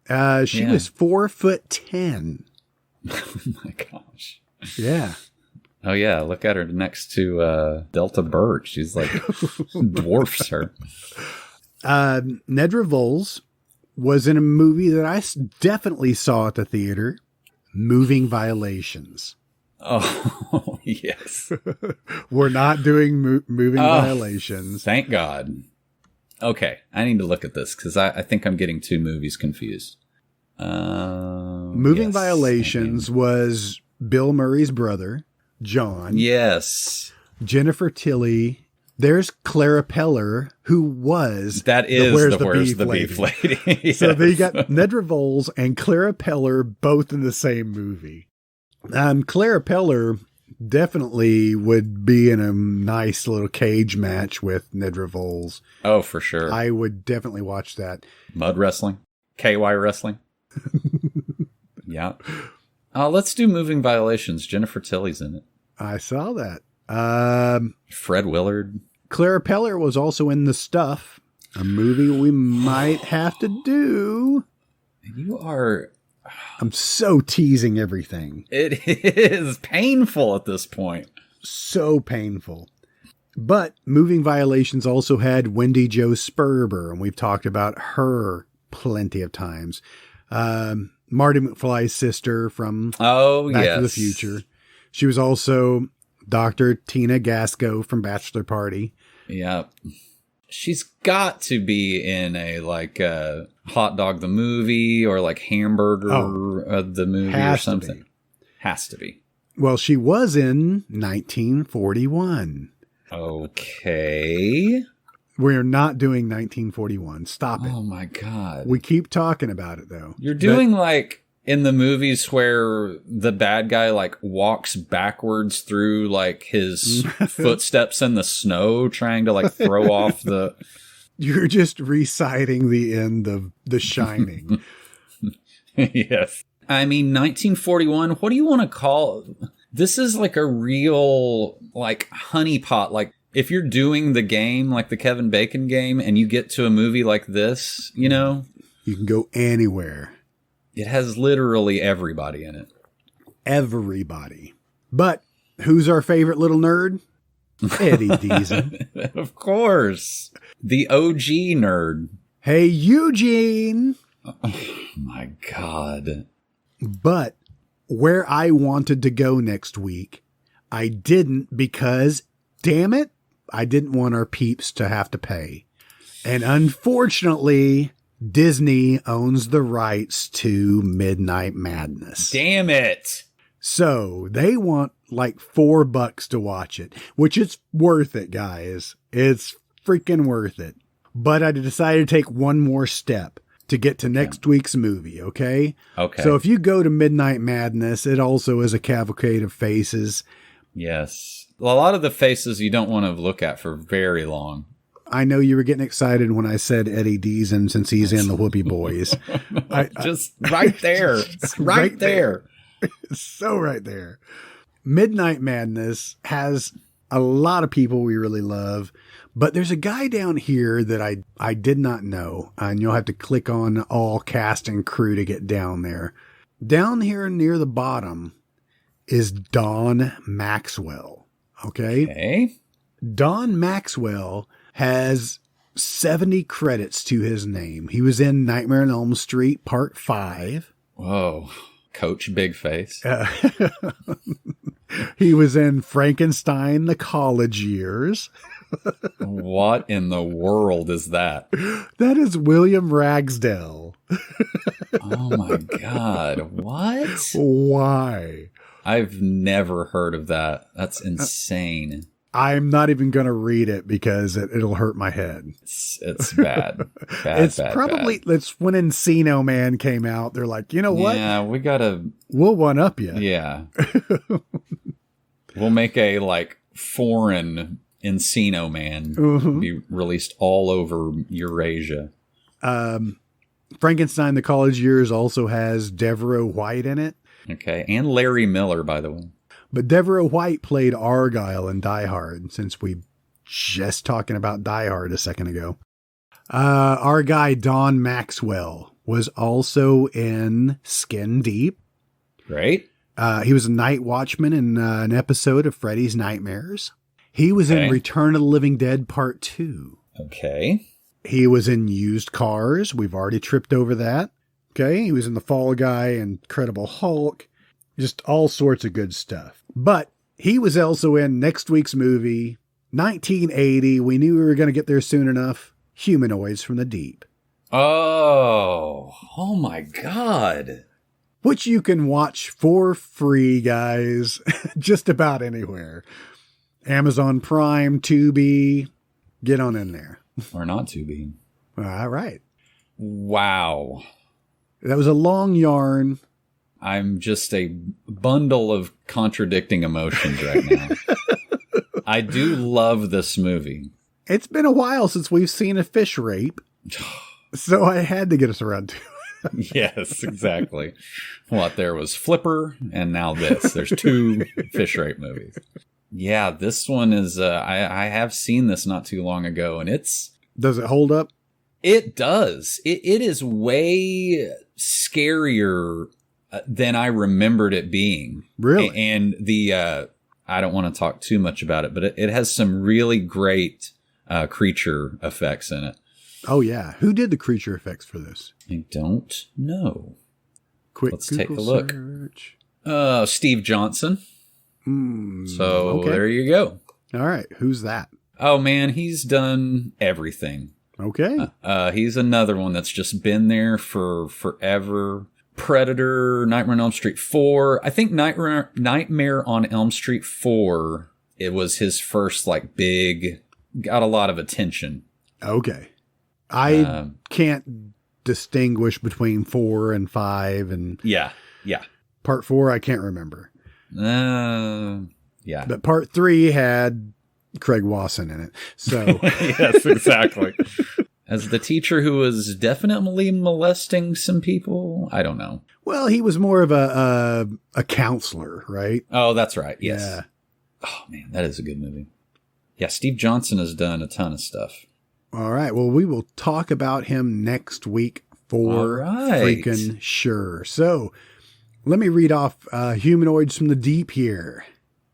She was 4'10". Oh my gosh. Yeah. Oh yeah, look at her next to Delta Bird. She's like dwarfs her. Nedra Voles was in a movie that I definitely saw at the theater, Moving Violations. Oh, yes. We're not doing Moving Violations. Thank God. Okay, I need to look at this because I think I'm getting two movies confused. Moving Violations was Bill Murray's brother, John. Yes. Jennifer Tilly. There's Clara Peller, who was Where's the Beef Lady. Yes. So they got Nedra Voles and Clara Peller both in the same movie. Clara Peller definitely would be in a nice little cage match with Nedra Voles. Oh, for sure. I would definitely watch that. Mud wrestling, KY wrestling. Yeah. Let's do Moving Violations. Jennifer Tilly's in it. I saw that. Fred Willard. Clara Peller was also in The Stuff, a movie we might have to do. You are... I'm so teasing everything. It is painful at this point. So painful. But Moving Violations also had Wendy Jo Sperber, and we've talked about her plenty of times. Marty McFly's sister from Back to the Future. She was also Dr. Tina Gasco from Bachelor Party. Yeah. She's got to be in a Hot Dog the Movie or like Hamburger the Movie or something. Has to be. Well, she was in 1941. Okay. We're not doing 1941. Stop it. Oh my God. We keep talking about it though. You're doing like in the movies where the bad guy like walks backwards through like his footsteps in the snow trying to like throw off the... You're just reciting the end of The Shining. Yes. I mean, 1941, what do you want to call... This is like a real like honeypot. Like if you're doing the game, like the Kevin Bacon game, and you get to a movie like this, you know... You can go anywhere. It has literally everybody in it. Everybody. But who's our favorite little nerd? Eddie Deason. Of course. The OG nerd. Hey, Eugene. Oh, my God. But where I wanted to go next week, I didn't because, damn it, I didn't want our peeps to have to pay. And unfortunately... Disney owns the rights to Midnight Madness. Damn it. So they want like $4 to watch it, which is worth it, guys. It's freaking worth it. But I decided to take one more step to get to next week's movie, okay? Okay. So if you go to Midnight Madness, it also is a cavalcade of faces. Yes. A lot of the faces you don't want to look at for very long. I know you were getting excited when I said Eddie Deason since he's in the Whoopie Boys. Just right there. It's right there. So right there. Midnight Madness has a lot of people we really love, but there's a guy down here that I did not know, and you'll have to click on all cast and crew to get down there. Down here near the bottom is Don Maxwell. Okay? Don Maxwell has 70 credits to his name. He was in Nightmare on Elm Street Part 5. Whoa. Coach Big Face. He was in Frankenstein, The College Years. What in the world is that? That is William Ragsdale. Oh my God. What? Why? I've never heard of that. That's insane. I'm not even going to read it because it'll hurt my head. It's bad. It's when Encino Man came out. They're like, you know what? Yeah, we'll one up you. Yeah. We'll make a foreign Encino Man be released all over Eurasia. Frankenstein, the College Years also has Devereaux White in it. Okay. And Larry Miller, by the way. But Devereaux White played Argyle in Die Hard, since we just talking about Die Hard a second ago. Our guy, Don Maxwell, was also in Skin Deep. Great. He was a night watchman in an episode of Freddy's Nightmares. He was in Return of the Living Dead Part 2. Okay. He was in Used Cars. We've already tripped over that. Okay. He was in The Fall Guy, Incredible Hulk. Just all sorts of good stuff. But he was also in next week's movie, 1980. We knew we were going to get there soon enough. Humanoids from the Deep. Oh my God. Which you can watch for free, guys, just about anywhere. Amazon Prime, Tubi, get on in there. Or not Tubi. All right. Wow. That was a long yarn. I'm just a bundle of contradicting emotions right now. I do love this movie. It's been a while since we've seen a fish rape, so I had to get us around to it. Yes, exactly. There was Flipper, and now this. There's 2 fish rape movies. Yeah, this one is, I have seen this not too long ago, and Does it hold up? It does. It is way scarier than I remembered it being. Really? And I don't want to talk too much about it, but it has some really great creature effects in it. Oh, yeah. Who did the creature effects for this? I don't know. Let's take a look. Search. Steve Johnson. So okay. There you go. All right. Who's that? Oh, man, he's done everything. Okay. He's another one that's just been there for forever. Predator, Nightmare on Elm Street 4. I think Nightmare on Elm Street 4, it was his first big, got a lot of attention. Okay. I can't distinguish between 4 and 5 and yeah. Part 4 I can't remember. Yeah. But Part 3 had Craig Wasson in it. So yes, exactly. As the teacher who was definitely molesting some people? I don't know. Well, he was more of a counselor, right? Oh, that's right. Yes. Yeah. Oh, man, that is a good movie. Yeah, Steve Johnson has done a ton of stuff. All right. Well, we will talk about him next week for freaking sure. So let me read off Humanoids from the Deep here.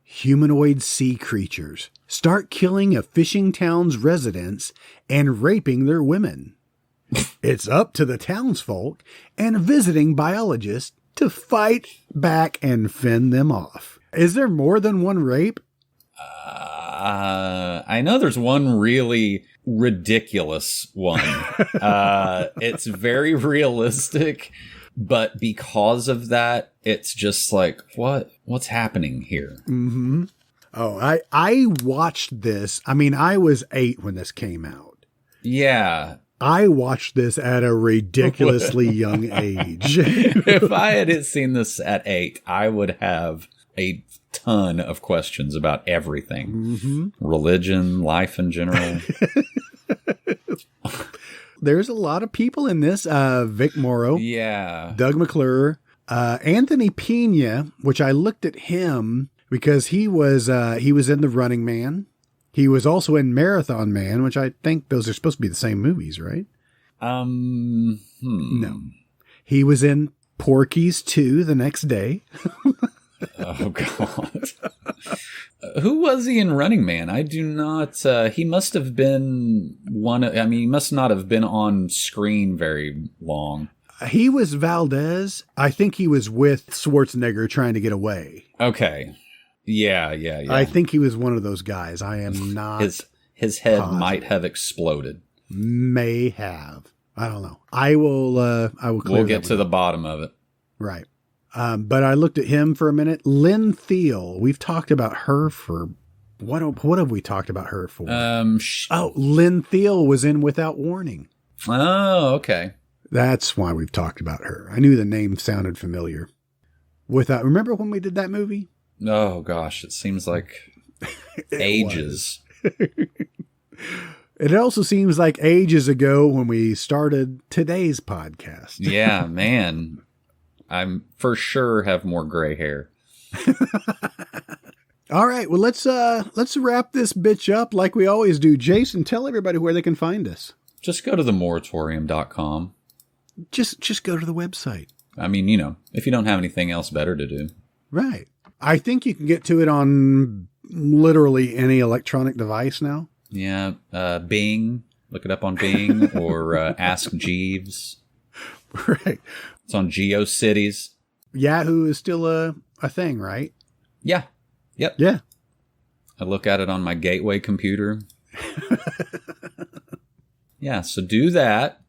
Humanoid sea creatures start killing a fishing town's residents and raping their women. It's up to the townsfolk and visiting biologists to fight back and fend them off. Is there more than one rape? I know there's one really ridiculous one. It's very realistic, but because of that, it's just what's happening here? Mm-hmm. Oh, I watched this. I mean, I was 8 when this came out. Yeah. I watched this at a ridiculously young age. If I had seen this at 8, I would have a ton of questions about everything. Mm-hmm. Religion, life in general. There's a lot of people in this. Vic Morrow. Yeah. Doug McClure. Anthony Pena, which I looked at him because he was in The Running Man. He was also in Marathon Man, which I think those are supposed to be the same movies, right? No. He was in Porky's 2 the next day. Oh, God. Who was he in Running Man? I do not... he must have been he must not have been on screen very long. He was Valdez. I think he was with Schwarzenegger trying to get away. Okay. Yeah. I think he was one of those guys. I am not... His head positive. Might have exploded. May have. I don't know. I will clear We'll get to the bottom of it. Right. But I looked at him for a minute. Lynn Thiel. We've talked about her for What have we talked about her for? Oh, Lynn Thiel was in Without Warning. Oh, okay. That's why we've talked about her. I knew the name sounded familiar. Remember when we did that movie? Oh, gosh. It seems like ages. It also seems like ages ago when we started today's podcast. Yeah, man. I'm for sure have more gray hair. All right. Well, let's wrap this bitch up like we always do. Jason, tell everybody where they can find us. Just go to themoratorium.com. Just go to the website. I mean, if you don't have anything else better to do. Right. I think you can get to it on literally any electronic device now. Yeah. Bing. Look it up on Bing or Ask Jeeves. Right. It's on GeoCities. Yahoo is still a thing, right? Yeah. Yep. Yeah. I look at it on my gateway computer. Yeah, so do that.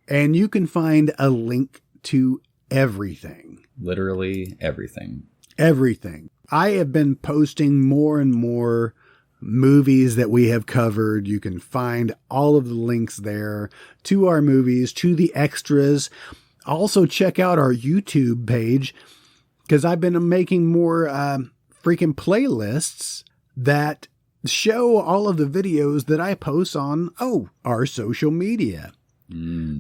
And you can find a link to everything. Literally everything. Everything. I have been posting more and more movies that we have covered. You can find all of the links there to our movies, to the extras. Also check out our YouTube page because I've been making more freaking playlists that show all of the videos that I post on, our social media.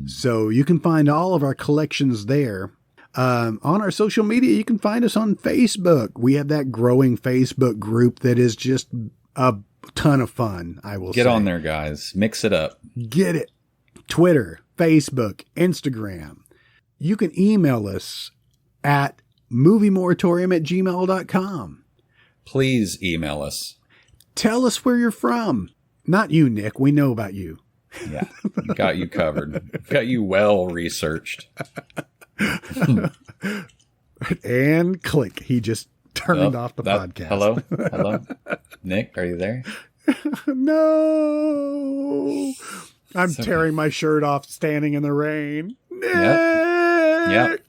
So you can find all of our collections there. On our social media, you can find us on Facebook. We have that growing Facebook group that is just a ton of fun, I will say. Get on there, guys. Mix it up. Get it. Twitter, Facebook, Instagram. You can email us at moviemoratorium@gmail.com. Please email us. Tell us where you're from. Not you, Nick. We know about you. Yeah, got you covered. Got you well researched. And click. He just turned off the podcast. Hello? Nick, are you there? No. I'm tearing my shirt off standing in the rain. Nick! Yep.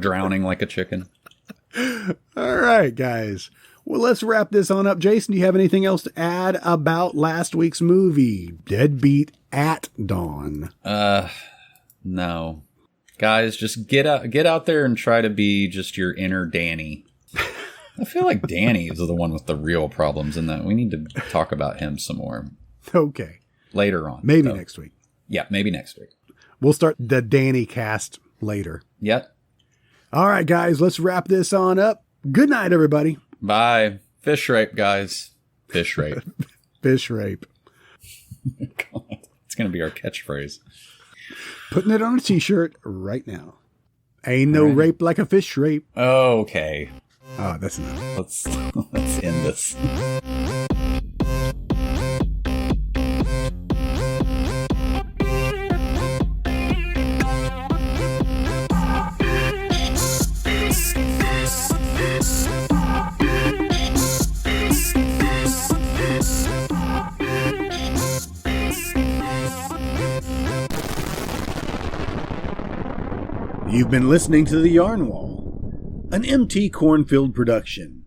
Drowning like a chicken. All right, guys. Well, let's wrap this on up. Jason, do you have anything else to add about last week's movie, Deadbeat at Dawn? No. Guys, just get out there and try to be just your inner Danny. I feel like Danny is the one with the real problems in that. We need to talk about him some more. Okay. Later on. Maybe next week. Yeah, maybe next week. We'll start the Danny cast later. Yep. All right, guys, let's wrap this on up. Good night, everybody. Bye. Fish rape, guys. Fish rape. Fish rape. It's going to be our catchphrase. Putting it on a t-shirt right now. Ain't no rape like a fish rape. Okay. Oh, that's enough. Let's end this. You've been listening to The Yarn Wall, an MT Cornfield production.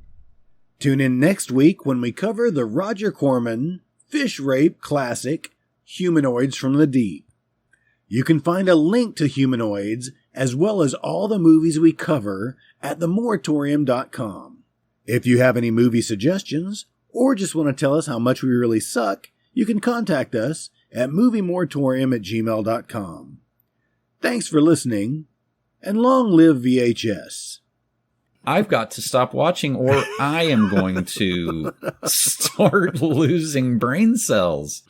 Tune in next week when we cover the Roger Corman fish rape classic, Humanoids from the Deep. You can find a link to Humanoids as well as all the movies we cover at themoratorium.com. If you have any movie suggestions or just want to tell us how much we really suck, you can contact us at moviemoratorium@gmail.com. Thanks for listening. And long live VHS. I've got to stop watching or I am going to start losing brain cells.